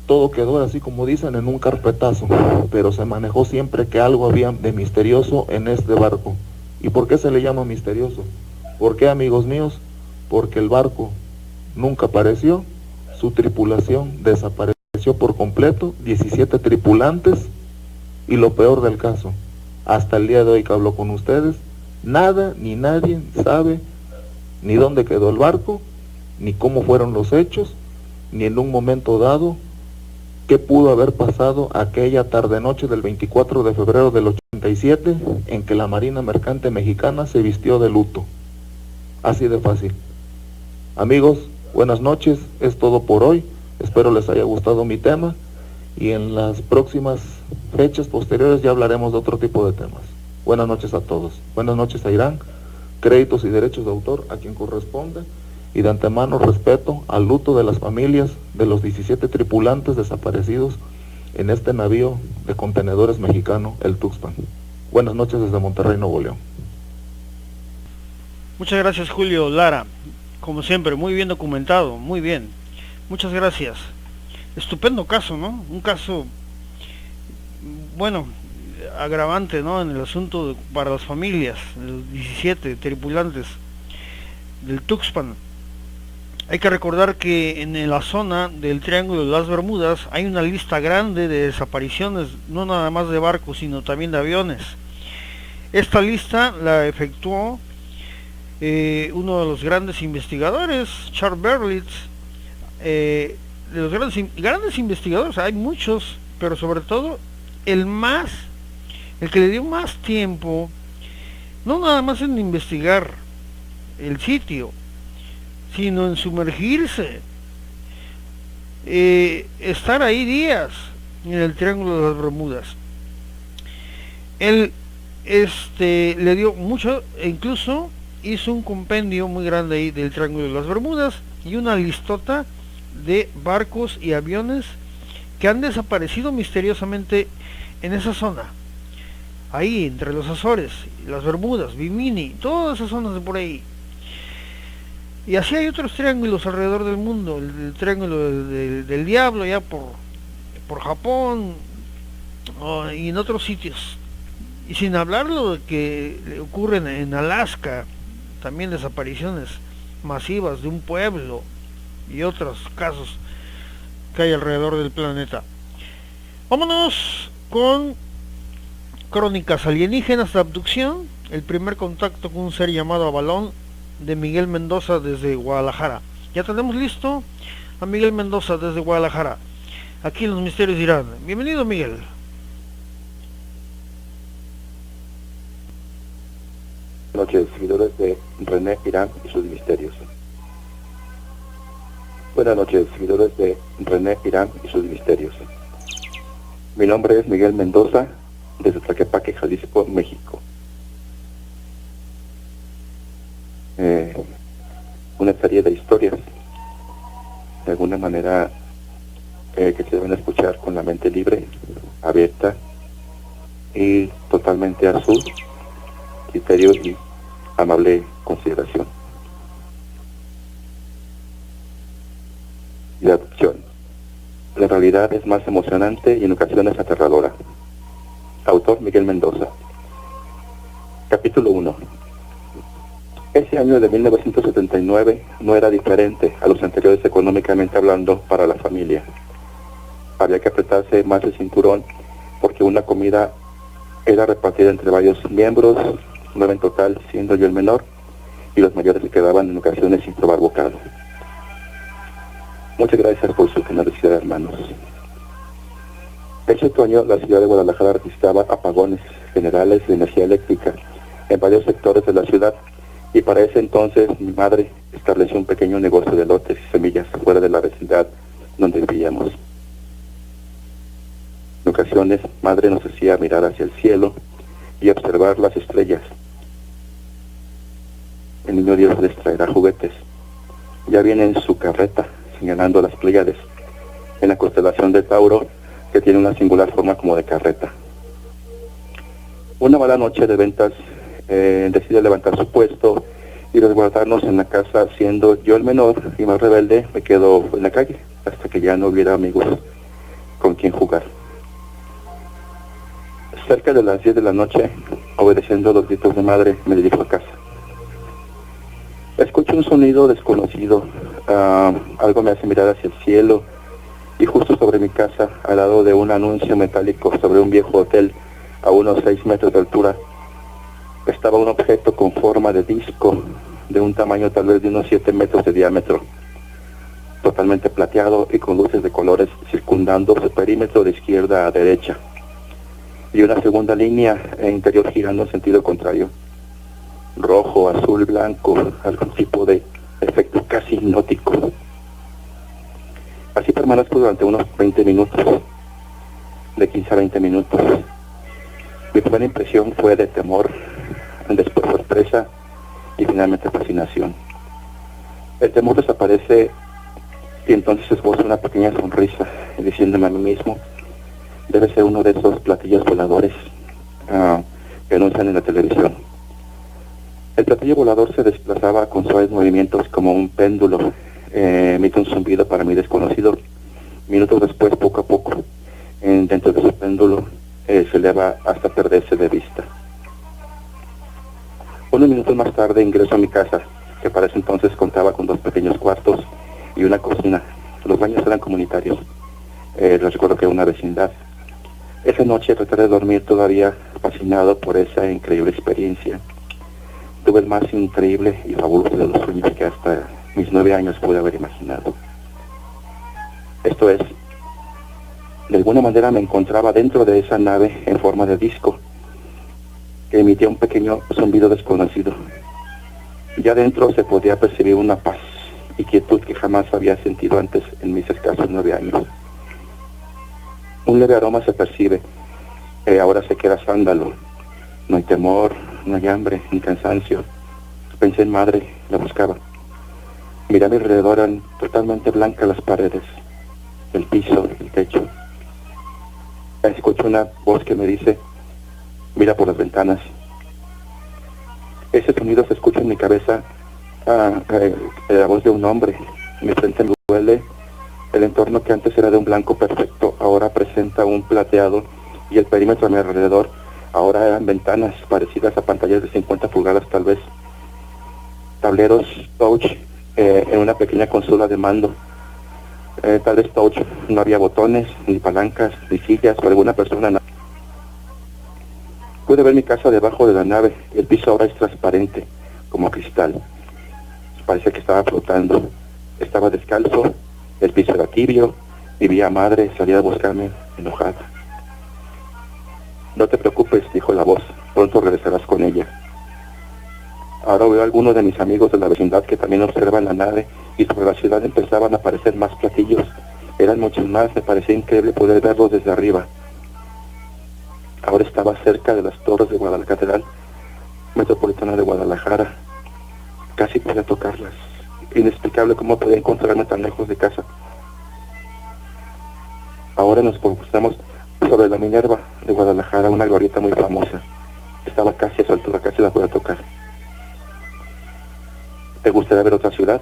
todo quedó así como dicen en un carpetazo, pero se manejó siempre que algo había de misterioso en este barco. ¿Y por qué se le llama misterioso? ¿Por qué, amigos míos? Porque el barco nunca apareció, su tripulación desapareció por completo, 17 tripulantes, y lo peor del caso, hasta el día de hoy que hablo con ustedes, nada ni nadie sabe ni dónde quedó el barco, ni cómo fueron los hechos, ni en un momento dado qué pudo haber pasado aquella tarde-noche del 24 de febrero del 87 en que la Marina Mercante Mexicana se vistió de luto. Así de fácil. Amigos, buenas noches, es todo por hoy, espero les haya gustado mi tema y en las próximas fechas posteriores ya hablaremos de otro tipo de temas. Buenas noches a todos, buenas noches a Irán, créditos y derechos de autor a quien corresponda y de antemano respeto al luto de las familias de los 17 tripulantes desaparecidos en este navío de contenedores mexicano, el Tuxpan. Buenas noches desde Monterrey, Nuevo León. Muchas gracias, Julio Lara. Como siempre, muy bien documentado, muy bien. Muchas gracias. Estupendo caso, ¿no? Un caso, bueno, agravante, ¿no? En el asunto para las familias, los 17 tripulantes del Tuxpan. Hay que recordar que en la zona del Triángulo de las Bermudas hay una lista grande de desapariciones, no nada más de barcos, sino también de aviones. Esta lista la efectuó uno de los grandes investigadores, Charles Berlitz, de los grandes investigadores, hay muchos, pero sobre todo el que le dio más tiempo, no nada más en investigar el sitio, sino en sumergirse, estar ahí días en el Triángulo de las Bermudas. Él le dio mucho, e incluso hizo un compendio muy grande ahí del Triángulo de las Bermudas y una listota de barcos y aviones que han desaparecido misteriosamente en esa zona, ahí entre los Azores, las Bermudas, Bimini, todas esas zonas de por ahí. Y así hay otros triángulos alrededor del mundo, el triángulo del diablo ya por Japón y en otros sitios. Y sin hablar lo que le ocurren en Alaska, también desapariciones masivas de un pueblo y otros casos que hay alrededor del planeta. Vámonos con Crónicas Alienígenas de Abducción, el primer contacto con un ser llamado Avalón, de Miguel Mendoza desde Guadalajara. Ya tenemos listo a Miguel Mendoza desde Guadalajara, aquí en Los Misterios de Irán. Bienvenido, Miguel. Buenas noches, seguidores de René Irán y sus misterios. Buenas noches, seguidores de René Irán y sus misterios. Mi nombre es Miguel Mendoza, desde Tlaquepaque, Jalisco, México. Una serie de historias, de alguna manera, que se deben escuchar con la mente libre, abierta y totalmente a su criterio y amable consideración. La adopción. La realidad es más emocionante y en ocasiones aterradora. Autor Miguel Mendoza. Capítulo 1. Ese año de 1979 no era diferente a los anteriores económicamente hablando para la familia. Había que apretarse más el cinturón porque una comida era repartida entre varios miembros, 9 en total, siendo yo el menor, y los mayores se quedaban en ocasiones sin probar bocado. Muchas gracias por su generosidad, hermanos. Ese otoño la ciudad de Guadalajara registraba apagones generales de energía eléctrica en varios sectores de la ciudad, y para ese entonces mi madre estableció un pequeño negocio de lotes y semillas fuera de la vecindad donde vivíamos. En ocasiones, madre nos hacía mirar hacia el cielo y observar las estrellas. El niño Dios les traerá juguetes. Ya viene en su carreta, señalando las Pléyades, en la constelación de Tauro, que tiene una singular forma como de carreta. Una mala noche de ventas, decide levantar su puesto y resguardarnos en la casa, siendo yo el menor y más rebelde. Me quedo en la calle hasta que ya no hubiera amigos con quien jugar. Cerca de las 10 de la noche, obedeciendo los gritos de madre, me dirijo a casa. Escucho un sonido desconocido, algo me hace mirar hacia el cielo, y justo sobre mi casa, al lado de un anuncio metálico sobre un viejo hotel a unos 6 metros de altura, estaba un objeto con forma de disco, de un tamaño tal vez de unos 7 metros de diámetro, totalmente plateado y con luces de colores circundando su perímetro de izquierda a derecha, y una segunda línea interior girando en sentido contrario, rojo, azul, blanco, algún tipo de efecto casi hipnótico. Así permanezco durante unos 20 minutos, de 15 a 20 minutos. Mi primera impresión fue de temor, después sorpresa y finalmente fascinación. El temor desaparece y entonces esbozo una pequeña sonrisa, diciéndome a mí mismo: debe ser uno de esos platillos voladores que anuncian en la televisión. El platillo volador se desplazaba con suaves movimientos como un péndulo. Emite un zumbido para mí desconocido. Minutos después, poco a poco, dentro de su péndulo, se eleva hasta perderse de vista. Unos minutos más tarde ingreso a mi casa, que para ese entonces contaba con 2 pequeños cuartos y una cocina. Los baños eran comunitarios. Les recuerdo que era una vecindad. Esa noche traté de dormir todavía fascinado por esa increíble experiencia. Tuve el más increíble y fabuloso de los sueños que hasta mis 9 años pude haber imaginado. Esto es, de alguna manera me encontraba dentro de esa nave en forma de disco, que emitía un pequeño zumbido desconocido. Ya dentro se podía percibir una paz y quietud que jamás había sentido antes en mis escasos 9 años. Un leve aroma se percibe, ahora sé que era sándalo. No hay temor, no hay hambre, ni cansancio. Pensé en madre, la buscaba. Miré a mi alrededor, eran totalmente blancas las paredes, el piso, el techo. Escucho una voz que me dice: mira por las ventanas. Ese sonido se escucha en mi cabeza, la voz de un hombre. Mi frente me duele. El entorno que antes era de un blanco perfecto, ahora presenta un plateado, y el perímetro a mi alrededor ahora eran ventanas parecidas a pantallas de 50 pulgadas tal vez. Tableros touch en una pequeña consola de mando. Tal vez touch, no había botones, ni palancas, ni sillas o alguna persona. Pude ver mi casa debajo de la nave. El piso ahora es transparente, como cristal. Parecía que estaba flotando. Estaba descalzo, el piso era tibio. Mi vieja madre salía a buscarme, enojada. No te preocupes, dijo la voz, pronto regresarás con ella. Ahora veo a algunos de mis amigos de la vecindad que también observan la nave, y sobre la ciudad empezaban a aparecer más platillos. Eran muchos más, me parecía increíble poder verlos desde arriba. Ahora estaba cerca de las torres de la Catedral Metropolitana de Guadalajara. Casi podía tocarlas. Inexplicable cómo podía encontrarme tan lejos de casa. Ahora nos postamos sobre la Minerva de Guadalajara, una glorieta muy famosa. Estaba casi a su altura, casi la podía tocar. ¿Te gustaría ver otra ciudad?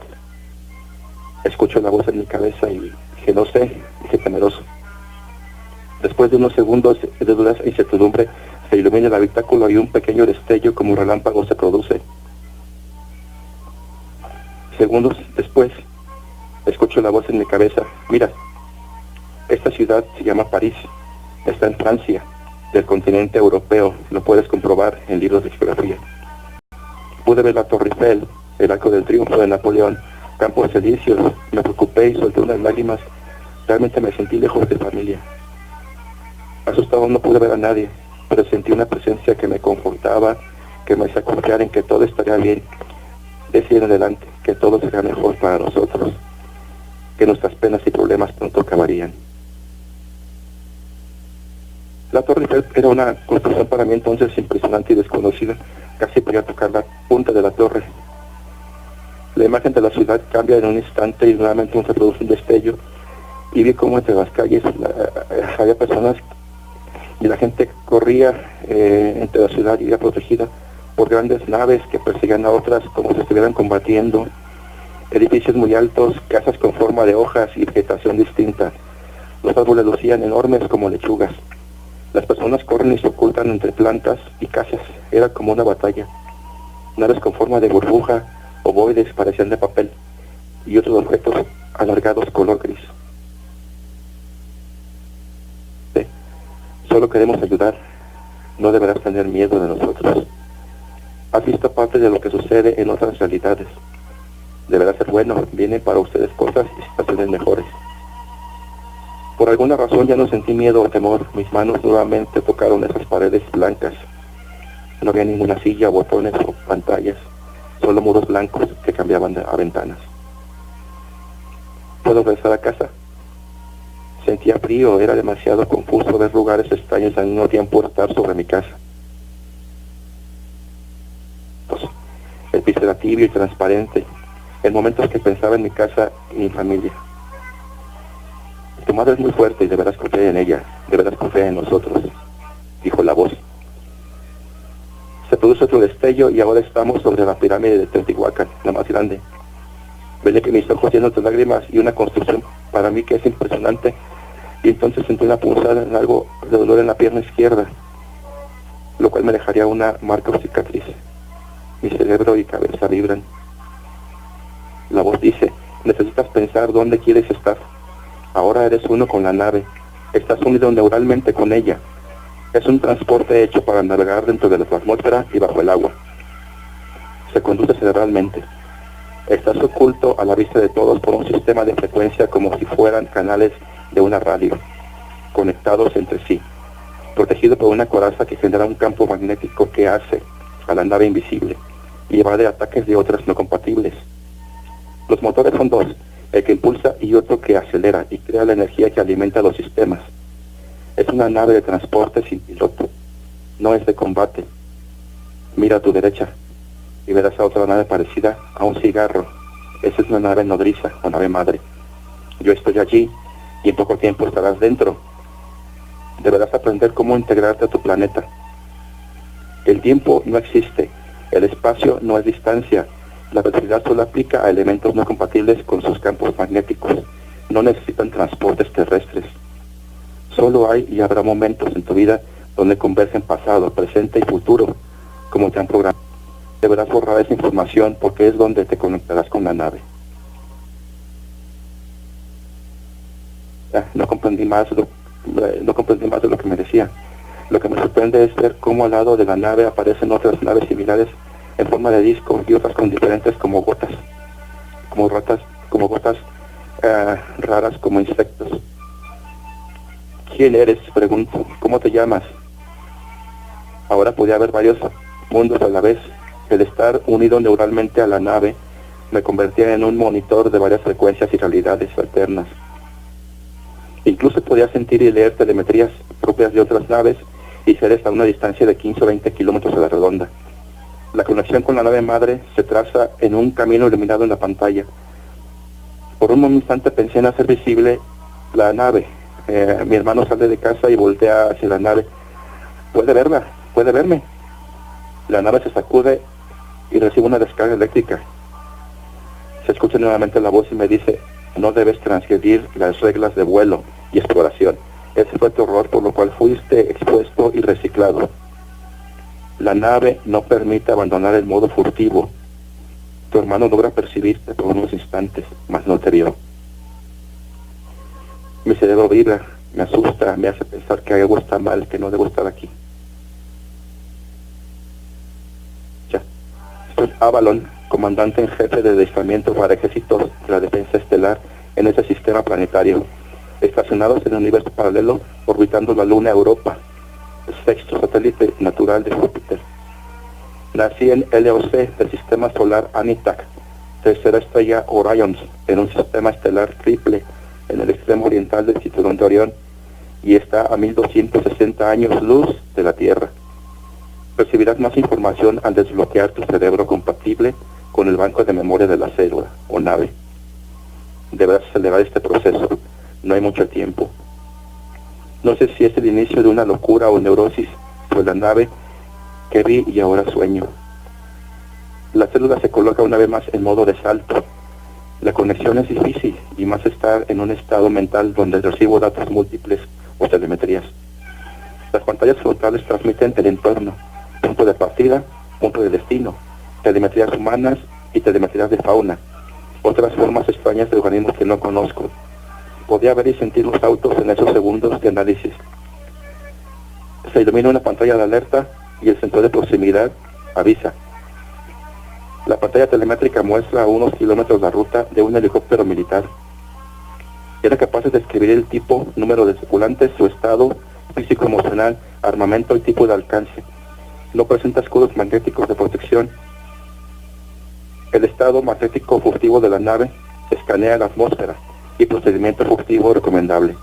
Escucho la voz en mi cabeza y dije, no sé, dije temeroso. Después de unos segundos de dudas e incertidumbre, se ilumina el habitáculo y un pequeño destello como relámpago se produce. Segundos después, escucho la voz en mi cabeza: mira, esta ciudad se llama París, está en Francia, del continente europeo, lo puedes comprobar en libros de geografía. Pude ver la Torre Eiffel, el Arco del Triunfo de Napoleón, Campos Elíseos, me preocupé y solté unas lágrimas. Realmente me sentí lejos de familia. Asustado no pude ver a nadie, pero sentí una presencia que me confortaba, que me hacía confiar en que todo estaría bien, decía en adelante, que todo sería mejor para nosotros, que nuestras penas y problemas pronto acabarían. La Torre Eiffel era una construcción para mí entonces impresionante y desconocida. Casi podía tocar la punta de la torre. La imagen de la ciudad cambia en un instante y nuevamente se produce un destello. Y vi cómo entre las calles había personas y la gente corría entre la ciudad y era protegida por grandes naves que perseguían a otras como si estuvieran combatiendo. Edificios muy altos, casas con forma de hojas y vegetación distinta. Los árboles lucían enormes como lechugas. Las personas corren y se ocultan entre plantas y casas. Era como una batalla. Naves con forma de burbuja, ovoides parecían de papel, y otros objetos alargados color gris. Solo queremos ayudar. No deberás tener miedo de nosotros. Has visto parte de lo que sucede en otras realidades. Deberá ser bueno. Vienen para ustedes cosas y situaciones mejores. Por alguna razón ya no sentí miedo o temor. Mis manos nuevamente tocaron esas paredes blancas. No había ninguna silla, botones o pantallas, solo muros blancos que cambiaban a ventanas. ¿Puedo regresar a casa? Sentía frío, era demasiado confuso ver lugares extraños al mismo tiempo estar sobre mi casa. El piso era tibio y transparente, en momentos que pensaba en mi casa y mi familia. Tu madre es muy fuerte y deberás confiar en ella, deberás confiar en nosotros, dijo la voz. Se produjo otro destello y ahora estamos sobre la pirámide de Teotihuacán, la más grande. Veré que mis ojos llenos de lágrimas y una construcción para mí que es impresionante, y entonces sentí una punzada en algo de dolor en la pierna izquierda, lo cual me dejaría una marca o cicatriz. Mi cerebro y cabeza vibran. La voz dice: necesitas pensar dónde quieres estar. Ahora eres uno con la nave, estás unido neuralmente con ella. Es un transporte hecho para navegar dentro de la atmósfera y bajo el agua. Se conduce cerebralmente. Estás oculto a la vista de todos por un sistema de frecuencia como si fueran canales de una radio, conectados entre sí, protegido por una coraza que genera un campo magnético que hace a la nave invisible y evade ataques de otras no compatibles. Los motores son dos, el que impulsa y otro que acelera y crea la energía que alimenta los sistemas. Es una nave de transporte sin piloto, no es de combate. Mira a tu derecha y verás a otra nave parecida a un cigarro. Esa es una nave nodriza o nave madre. Yo estoy allí y en poco tiempo estarás dentro. Deberás aprender cómo integrarte a tu planeta. El tiempo no existe, el espacio no es distancia. La velocidad solo aplica a elementos no compatibles con sus campos magnéticos. No necesitan transportes terrestres. Solo hay y habrá momentos en tu vida donde convergen pasado, presente y futuro, como te han programado. Deberás borrar esa información porque es donde te conectarás con la nave. No comprendí más de lo que me decía. Lo que me sorprende es ver cómo al lado de la nave aparecen otras naves similares en forma de disco y otras con diferentes como gotas raras como insectos. ¿Quién eres?, pregunto. ¿Cómo te llamas? Ahora podía ver varios mundos a la vez. El estar unido neuralmente a la nave me convertía en un monitor de varias frecuencias y realidades alternas. Incluso podía sentir y leer telemetrías propias de otras naves y seres a una distancia de 15 o 20 kilómetros a la redonda. La conexión con la nave madre se traza en un camino iluminado en la pantalla. Por un instante pensé en hacer visible la nave. Mi hermano sale de casa y voltea hacia la nave. ¿Puede verla? ¿Puede verme? La nave se sacude y recibe una descarga eléctrica. Se escucha nuevamente la voz y me dice: no debes transgredir las reglas de vuelo y exploración. Ese fue tu error, por lo cual fuiste expuesto y reciclado. La nave no permite abandonar el modo furtivo. Tu hermano logra percibirte por unos instantes, mas no te vio. Mi cerebro vibra, me asusta, me hace pensar que algo está mal, que no debo estar aquí. Ya. Soy Avalon, comandante en jefe de adiestramiento para ejércitos de la defensa estelar en ese sistema planetario, estacionados en el universo paralelo, orbitando la luna Europa, el sexto satélite natural de Júpiter. Nací en LOC del sistema solar Anitac, tercera estrella Orion, en un sistema estelar triple en el extremo oriental del cinturón de Orión, y está a 1260 años luz de la Tierra. Recibirás más información al desbloquear tu cerebro compatible con el banco de memoria de la célula o nave. Deberás acelerar este proceso, no hay mucho tiempo. No sé si es el inicio de una locura o neurosis sobre la nave que vi y ahora sueño. La célula se coloca una vez más en modo de salto. La conexión es difícil y más estar en un estado mental donde recibo datos múltiples o telemetrías. Las pantallas frontales transmiten el entorno, punto de partida, punto de destino, telemetrías humanas y telemetrías de fauna, otras formas extrañas de organismos que no conozco. Podía ver y sentir los autos en esos segundos de análisis. Se ilumina una pantalla de alerta y el sensor de proximidad avisa. La pantalla telemétrica muestra a unos kilómetros la ruta de un helicóptero militar. Era capaz de describir el tipo, número de tripulantes, su estado físico-emocional, armamento y tipo de alcance. No presenta escudos magnéticos de protección. El estado magnético furtivo de la nave escanea la atmósfera y procedimiento furtivo recomendable.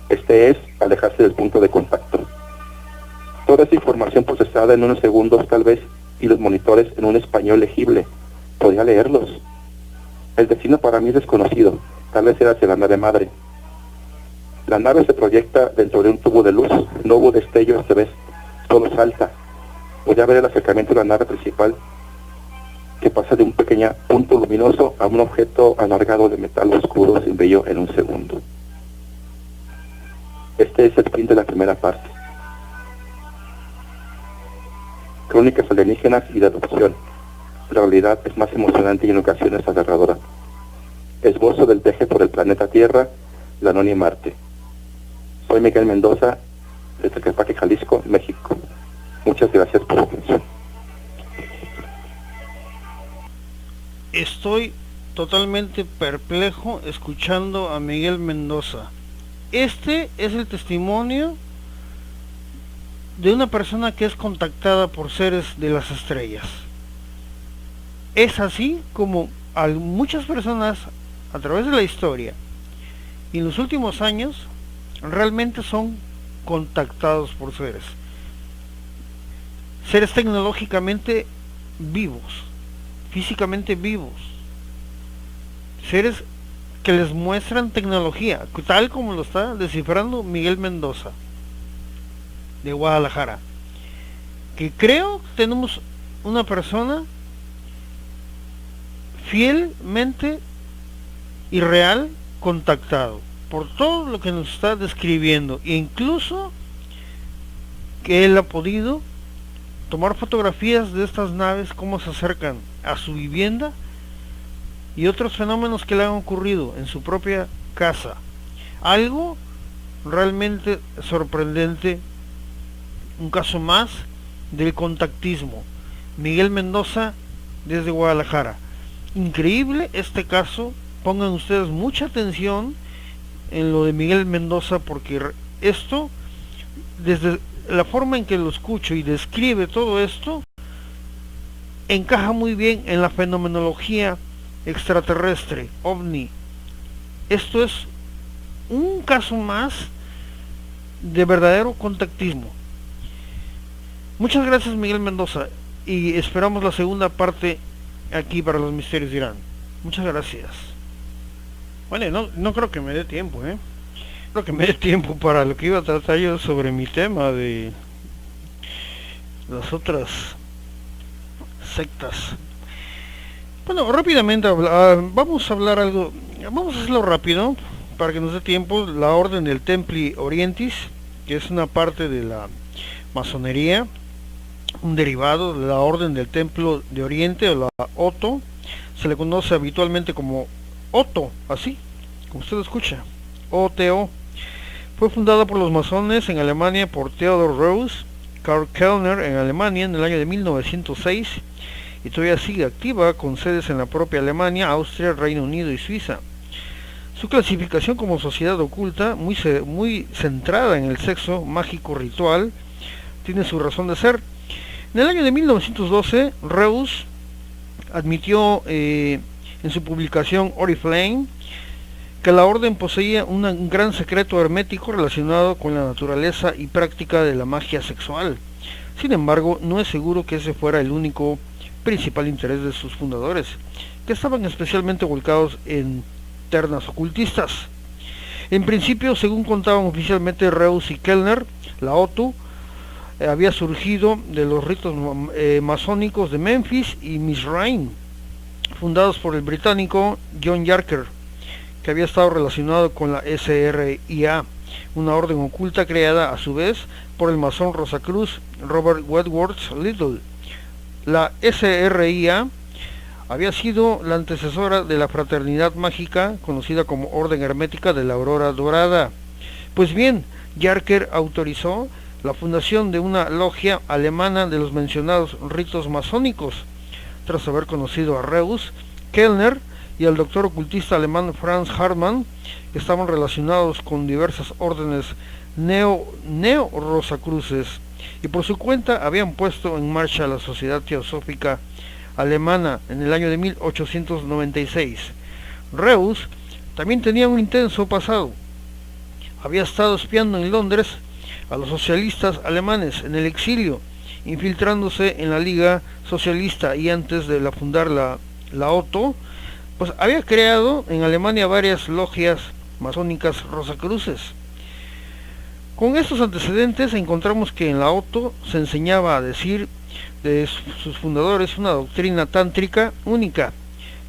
Este es alejarse del punto de contacto. Toda esa información procesada en unos segundos tal vez, y los monitores en un español legible. Podía leerlos. El destino para mí es desconocido, tal vez era hacia la nave madre. La nave se proyecta dentro de un tubo de luz, no hubo destello esta vez, solo salta. Podía ver el acercamiento de la nave principal, que pasa de un pequeño punto luminoso a un objeto alargado de metal oscuro sin brillo en un segundo. Este es el fin de la primera parte. Crónicas alienígenas y de adopción. La realidad es más emocionante y en ocasiones aterradora. Esbozo del viaje por el planeta Tierra, la Nonia y Marte. Soy Miguel Mendoza, de Tlaquepaque, Jalisco, México. Muchas gracias por su atención. Estoy totalmente perplejo escuchando a Miguel Mendoza. Este es el testimonio de una persona que es contactada por seres de las estrellas. Es así como muchas personas a través de la historia y en los últimos años realmente son contactados por seres tecnológicamente vivos, físicamente vivos, seres que les muestran tecnología, tal como lo está descifrando Miguel Mendoza de Guadalajara, que creo que tenemos una persona fielmente y real contactado por todo lo que nos está describiendo, e incluso que él ha podido tomar fotografías de estas naves, cómo se acercan a su vivienda y otros fenómenos que le han ocurrido en su propia casa. Algo realmente sorprendente. Un caso más del contactismo. Miguel Mendoza desde Guadalajara. Increíble este caso. Pongan ustedes mucha atención en lo de Miguel Mendoza, porque esto, desde la forma en que lo escucho y describe todo esto, encaja muy bien en la fenomenología extraterrestre, ovni. Esto es un caso más de verdadero contactismo. Muchas gracias, Miguel Mendoza, y esperamos la segunda parte aquí para los misterios de Irán. Muchas gracias. Bueno, no creo que me dé tiempo, creo que me dé tiempo para lo que iba a tratar yo sobre mi tema de las otras sectas. Bueno, rápidamente vamos a hablar algo, vamos a hacerlo rápido para que nos dé tiempo, la Orden del Templi Orientis, que es una parte de la masonería, un derivado de la Orden del Templo de Oriente, o la OTO, se le conoce habitualmente como OTO, así, como usted lo escucha, OTO. Fue fundada por los masones en Alemania por Theodor Reuss, Karl Kellner en Alemania en el año de 1906, y todavía sigue activa con sedes en la propia Alemania, Austria, Reino Unido y Suiza. Su clasificación como sociedad oculta, muy centrada en el sexo mágico ritual, tiene su razón de ser. En el año de 1912, Reuss admitió en su publicación Oriflame que la orden poseía un gran secreto hermético relacionado con la naturaleza y práctica de la magia sexual. Sin embargo, no es seguro que ese fuera el único principal interés de sus fundadores, que estaban especialmente volcados en ternas ocultistas. En principio, según contaban oficialmente Reuss y Kellner, la OTO había surgido de los ritos masónicos de Memphis y Mizraim, fundados por el británico John Yarker, que había estado relacionado con la SRIA, una orden oculta creada a su vez por el masón Rosacruz Robert Wedgwood Little. La SRIA había sido la antecesora de la fraternidad mágica conocida como Orden Hermética de la Aurora Dorada. Pues bien, Yarker autorizó la fundación de una logia alemana de los mencionados ritos masónicos, tras haber conocido a Reuss, Kellner y al doctor ocultista alemán Franz Hartmann, que estaban relacionados con diversas órdenes neo-rosacruces, y por su cuenta habían puesto en marcha la Sociedad Teosófica Alemana en el año de 1896. Reuss también tenía un intenso pasado. Había estado espiando en Londres a los socialistas alemanes en el exilio, infiltrándose en la Liga Socialista, y antes de fundar la OTO, pues había creado en Alemania varias logias masónicas rosacruces. Con estos antecedentes encontramos que en la OTO se enseñaba a decir de sus fundadores una doctrina tántrica única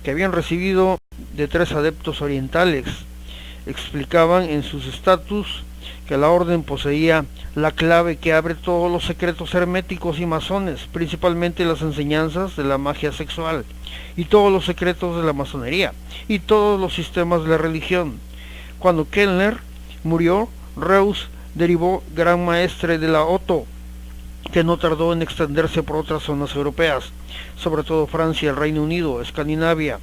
que habían recibido de 3 adeptos orientales. Explicaban en sus estatus que la orden poseía la clave que abre todos los secretos herméticos y masones, principalmente las enseñanzas de la magia sexual, y todos los secretos de la masonería, y todos los sistemas de la religión. Cuando Kellner murió, Reuss derivó gran maestre de la OTO, que no tardó en extenderse por otras zonas europeas, sobre todo Francia, el Reino Unido, Escandinavia.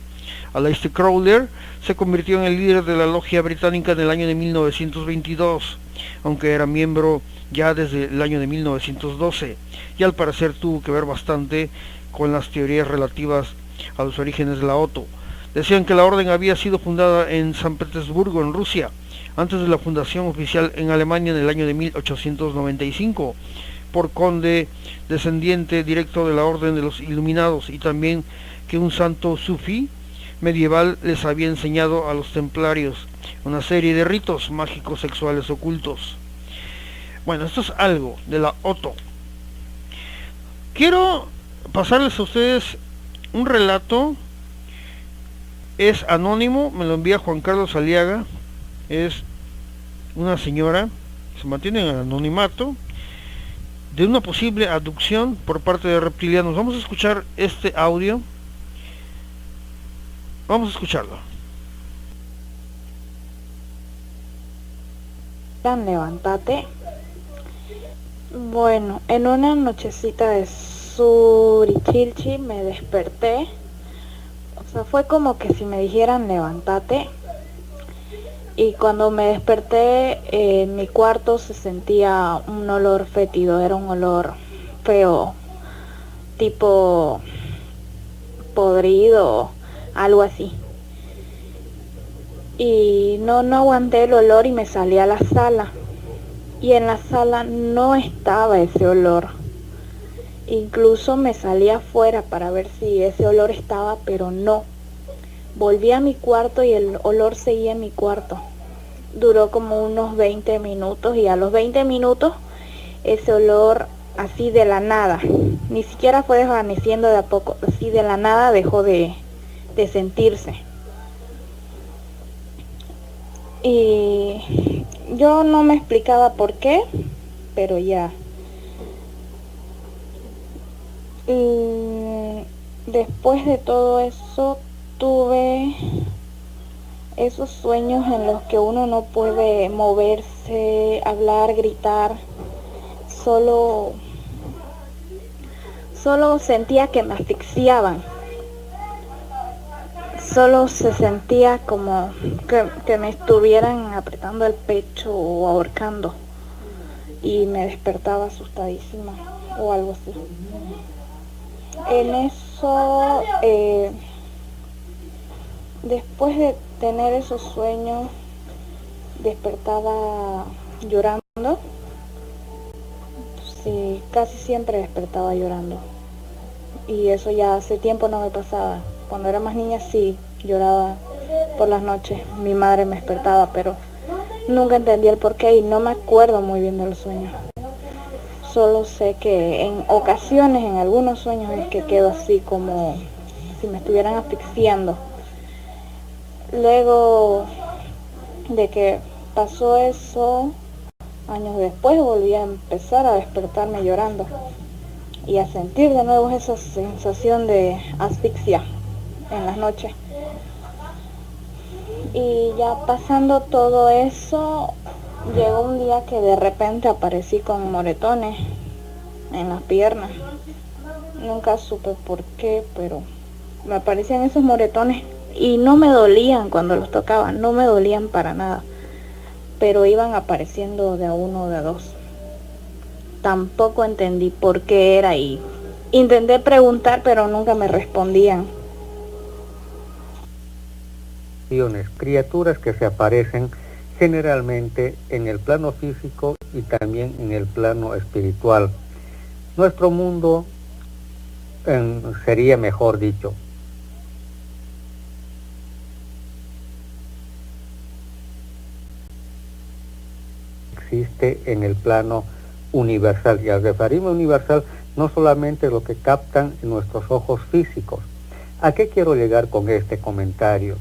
Aleister Crowler se convirtió en el líder de la logia británica en el año de 1922, aunque era miembro ya desde el año de 1912, y al parecer tuvo que ver bastante con las teorías relativas a los orígenes de la OTO. Decían que la orden había sido fundada en San Petersburgo, en Rusia, antes de la fundación oficial en Alemania en el año de 1895, por conde descendiente directo de la Orden de los Iluminados, y también que un santo sufí medieval les había enseñado a los templarios una serie de ritos mágicos sexuales ocultos. Bueno, esto es algo de la OTO. Quiero pasarles a ustedes un relato. Es anónimo, me lo envía Juan Carlos Aliaga. Es una señora, se mantiene en el anonimato, de una posible abducción por parte de reptilianos. Vamos a escuchar este audio. Vamos a escucharlo. Levántate. Bueno, en una nochecita de Surichilchi me desperté. O sea, fue como que si me dijeran levántate. Y cuando me desperté, en mi cuarto se sentía un olor fétido, era un olor feo, tipo podrido, algo así. Y no aguanté el olor y me salí a la sala. Y en la sala no estaba ese olor. Incluso me salí afuera para ver si ese olor estaba, pero no. Volví a mi cuarto y el olor seguía en mi cuarto. Duró como unos 20 minutos y a los 20 minutos ese olor así de la nada, ni siquiera fue desvaneciendo de a poco, así de la nada dejó de sentirse. Y yo no me explicaba por qué, pero ya. Y después de todo eso tuve esos sueños en los que uno no puede moverse, hablar, gritar, solo sentía que me asfixiaban, solo se sentía como que me estuvieran apretando el pecho o ahorcando, y me despertaba asustadísima o algo así. En eso, después de tener esos sueños, despertaba llorando. Sí, casi siempre despertaba llorando. Y eso ya hace tiempo no me pasaba. Cuando era más niña sí lloraba por las noches. Mi madre me despertaba, pero nunca entendí el porqué y no me acuerdo muy bien del sueño. Solo sé que en ocasiones, en algunos sueños, es que quedo así como si me estuvieran asfixiando. Luego de que pasó eso, años después volví a empezar a despertarme llorando y a sentir de nuevo esa sensación de asfixia en las noches. Y ya pasando todo eso, llegó un día que de repente aparecí con moretones en las piernas. Nunca supe por qué, pero me aparecían esos moretones y no me dolían cuando los tocaba, no me dolían para nada, pero iban apareciendo de a uno o de a dos. Tampoco entendí por qué era y intenté preguntar, pero nunca me respondían. Criaturas que se aparecen generalmente en el plano físico y también en el plano espiritual. Nuestro mundo, sería mejor dicho, existe en el plano universal, y al referirme universal, no solamente lo que captan nuestros ojos físicos. ¿A qué quiero llegar con este comentario?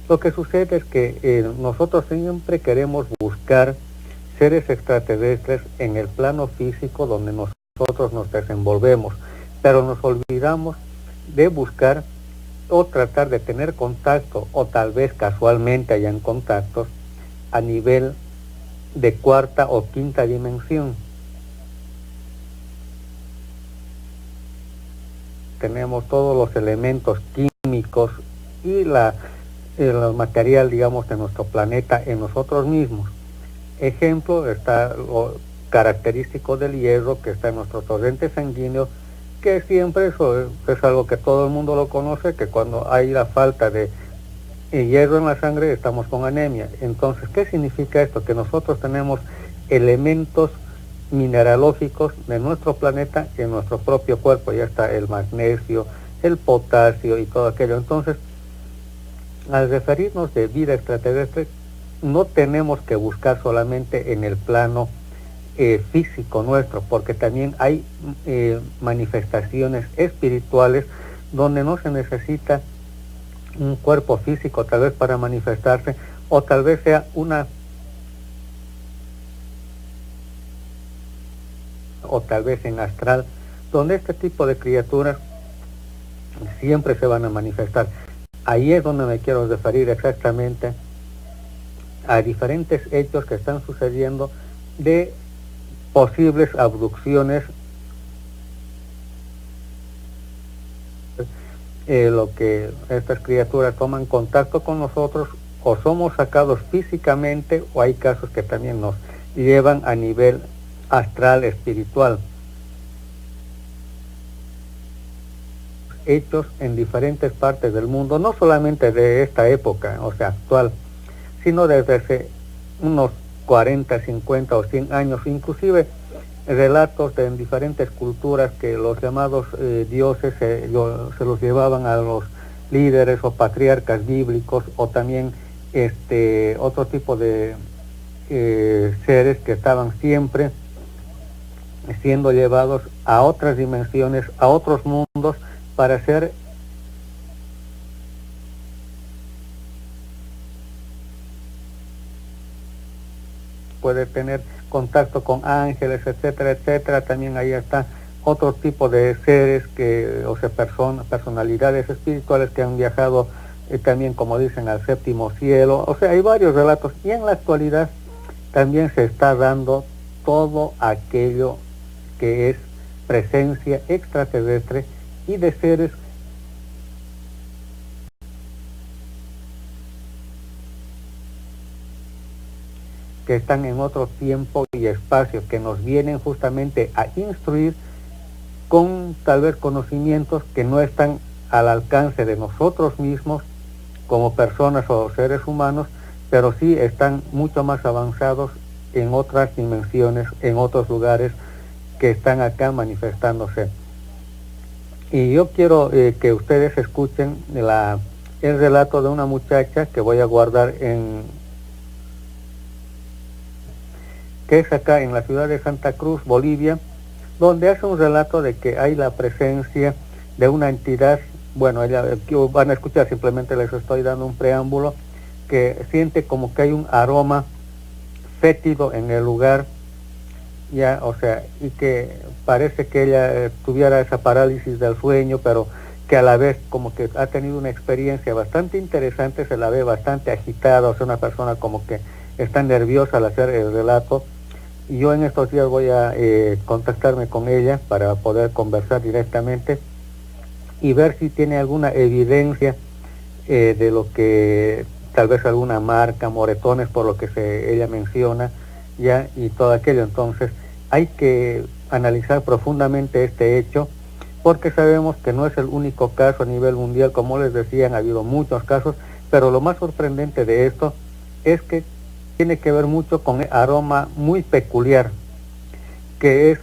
Lo que sucede es que nosotros siempre queremos buscar seres extraterrestres en el plano físico donde nosotros nos desenvolvemos, pero nos olvidamos de buscar o tratar de tener contacto, o tal vez casualmente hayan contactos a nivel de cuarta o quinta dimensión. Tenemos todos los elementos químicos y el material, digamos, de nuestro planeta en nosotros mismos. Ejemplo, está lo característico del hierro que está en nuestro torrente sanguíneo, que siempre eso es algo que todo el mundo lo conoce, que cuando hay la falta de hierro en la sangre estamos con anemia. Entonces, ¿qué significa esto? Que nosotros tenemos elementos mineralógicos de nuestro planeta en nuestro propio cuerpo. Ya está el magnesio, el potasio y todo aquello. Entonces, al referirnos de vida extraterrestre, no tenemos que buscar solamente en el plano físico nuestro, porque también hay manifestaciones espirituales donde no se necesita un cuerpo físico tal vez para manifestarse, o tal vez sea o tal vez en astral, donde este tipo de criaturas siempre se van a manifestar. Ahí es donde me quiero referir exactamente a diferentes hechos que están sucediendo de posibles abducciones, lo que estas criaturas toman contacto con nosotros, o somos sacados físicamente, o hay casos que también nos llevan a nivel astral, espiritual. Hechos en diferentes partes del mundo, no solamente de esta época, o sea, actual, sino desde hace unos 40, 50 o 100 años, inclusive relatos en diferentes culturas que los llamados dioses se los llevaban a los líderes o patriarcas bíblicos, o también otro tipo de seres que estaban siempre siendo llevados a otras dimensiones, a otros mundos, para ser puede tener contacto con ángeles, etcétera, etcétera. También ahí está otro tipo de seres que, o sea, personalidades espirituales que han viajado también, como dicen, al séptimo cielo. O sea, hay varios relatos, y en la actualidad también se está dando todo aquello que es presencia extraterrestre y de seres que están en otro tiempo y espacio, que nos vienen justamente a instruir con tal vez conocimientos que no están al alcance de nosotros mismos como personas o seres humanos, pero sí están mucho más avanzados en otras dimensiones, en otros lugares que están acá manifestándose. Y yo quiero que ustedes escuchen el relato de una muchacha que voy a guardar que es acá en la ciudad de Santa Cruz, Bolivia, donde hace un relato de que hay la presencia de una entidad. Bueno, van a escuchar, simplemente les estoy dando un preámbulo, que siente como que hay un aroma fétido en el lugar, ya, o sea, y que parece que ella tuviera esa parálisis del sueño, pero que a la vez como que ha tenido una experiencia bastante interesante, se la ve bastante agitada, o sea, una persona como que está nerviosa al hacer el relato. Y yo en estos días voy a contactarme con ella para poder conversar directamente y ver si tiene alguna evidencia de lo que, tal vez alguna marca, moretones por lo que ella menciona, ya, y todo aquello. Entonces hay que analizar profundamente este hecho, porque sabemos que no es el único caso a nivel mundial. Como les decía, han habido muchos casos, pero lo más sorprendente de esto es que tiene que ver mucho con el aroma muy peculiar, que es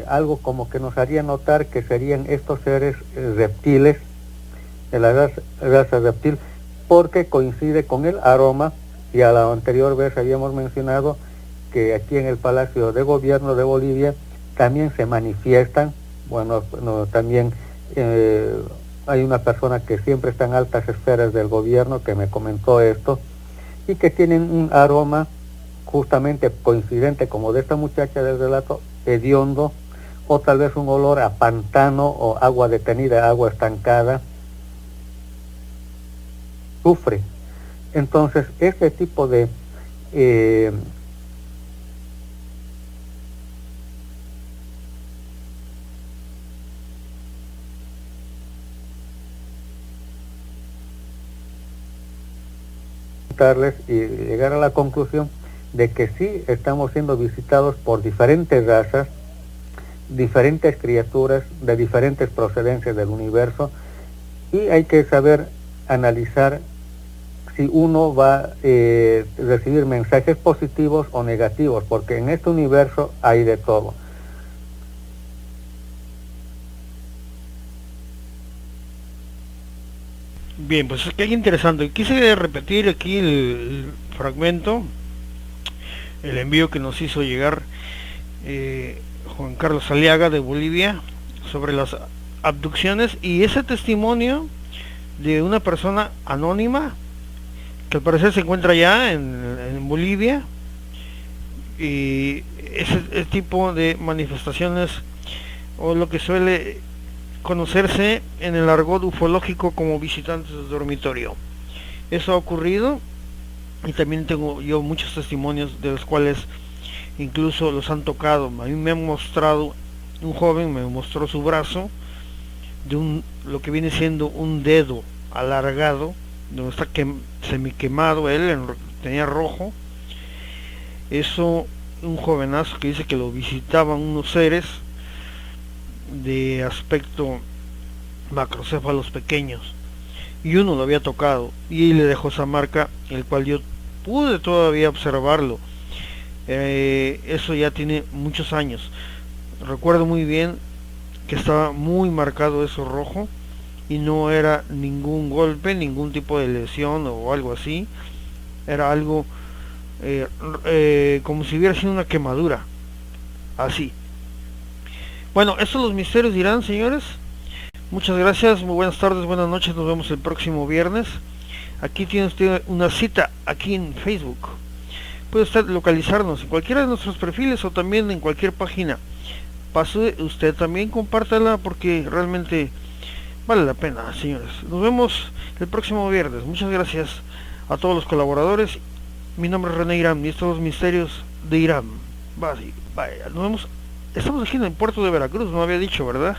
algo como que nos haría notar que serían estos seres reptiles, de la raza reptil, porque coincide con el aroma. Y a la anterior vez habíamos mencionado que aquí en el Palacio de Gobierno de Bolivia también se manifiestan. Bueno, también hay una persona que siempre está en altas esferas del gobierno que me comentó esto, y que tienen un aroma justamente coincidente como de esta muchacha del relato, hediondo, o tal vez un olor a pantano o agua detenida, agua estancada, azufre. Entonces, este tipo de y llegar a la conclusión de que sí estamos siendo visitados por diferentes razas, diferentes criaturas de diferentes procedencias del universo, y hay que saber analizar si uno va a recibir mensajes positivos o negativos, porque en este universo hay de todo. Bien, pues es que es interesante. Quise repetir aquí el fragmento, el envío que nos hizo llegar Juan Carlos Aliaga de Bolivia sobre las abducciones, y ese testimonio de una persona anónima que al parecer se encuentra ya en Bolivia, y ese tipo de manifestaciones, o lo que suele conocerse en el argot ufológico como visitantes de dormitorio. Eso ha ocurrido, y también tengo yo muchos testimonios de los cuales incluso los han tocado. A mí me han mostrado, un joven me mostró su brazo de lo que viene siendo un dedo alargado, donde está semi quemado, él tenía rojo. Eso, un jovenazo que dice que lo visitaban unos seres de aspecto macrocéfalos pequeños, y uno lo había tocado y le dejó esa marca, el cual yo pude todavía observarlo. Eso ya tiene muchos años. Recuerdo muy bien que estaba muy marcado eso rojo, y no era ningún golpe, ningún tipo de lesión o algo así. Era algo como si hubiera sido una quemadura, así. Bueno, estos los misterios dirán, señores. Muchas gracias, muy buenas tardes, buenas noches, nos vemos el próximo viernes. Aquí tiene usted una cita, aquí en Facebook. puede usted localizarnos en cualquiera de nuestros perfiles o también en cualquier página. Pase usted también, compártala porque realmente vale la pena, señores. Nos vemos el próximo viernes. Muchas gracias a todos los colaboradores. Mi nombre es René Irán y estos son los misterios de Irán. Vaya, nos vemos. Estamos aquí en el puerto de Veracruz, no había dicho, ¿verdad?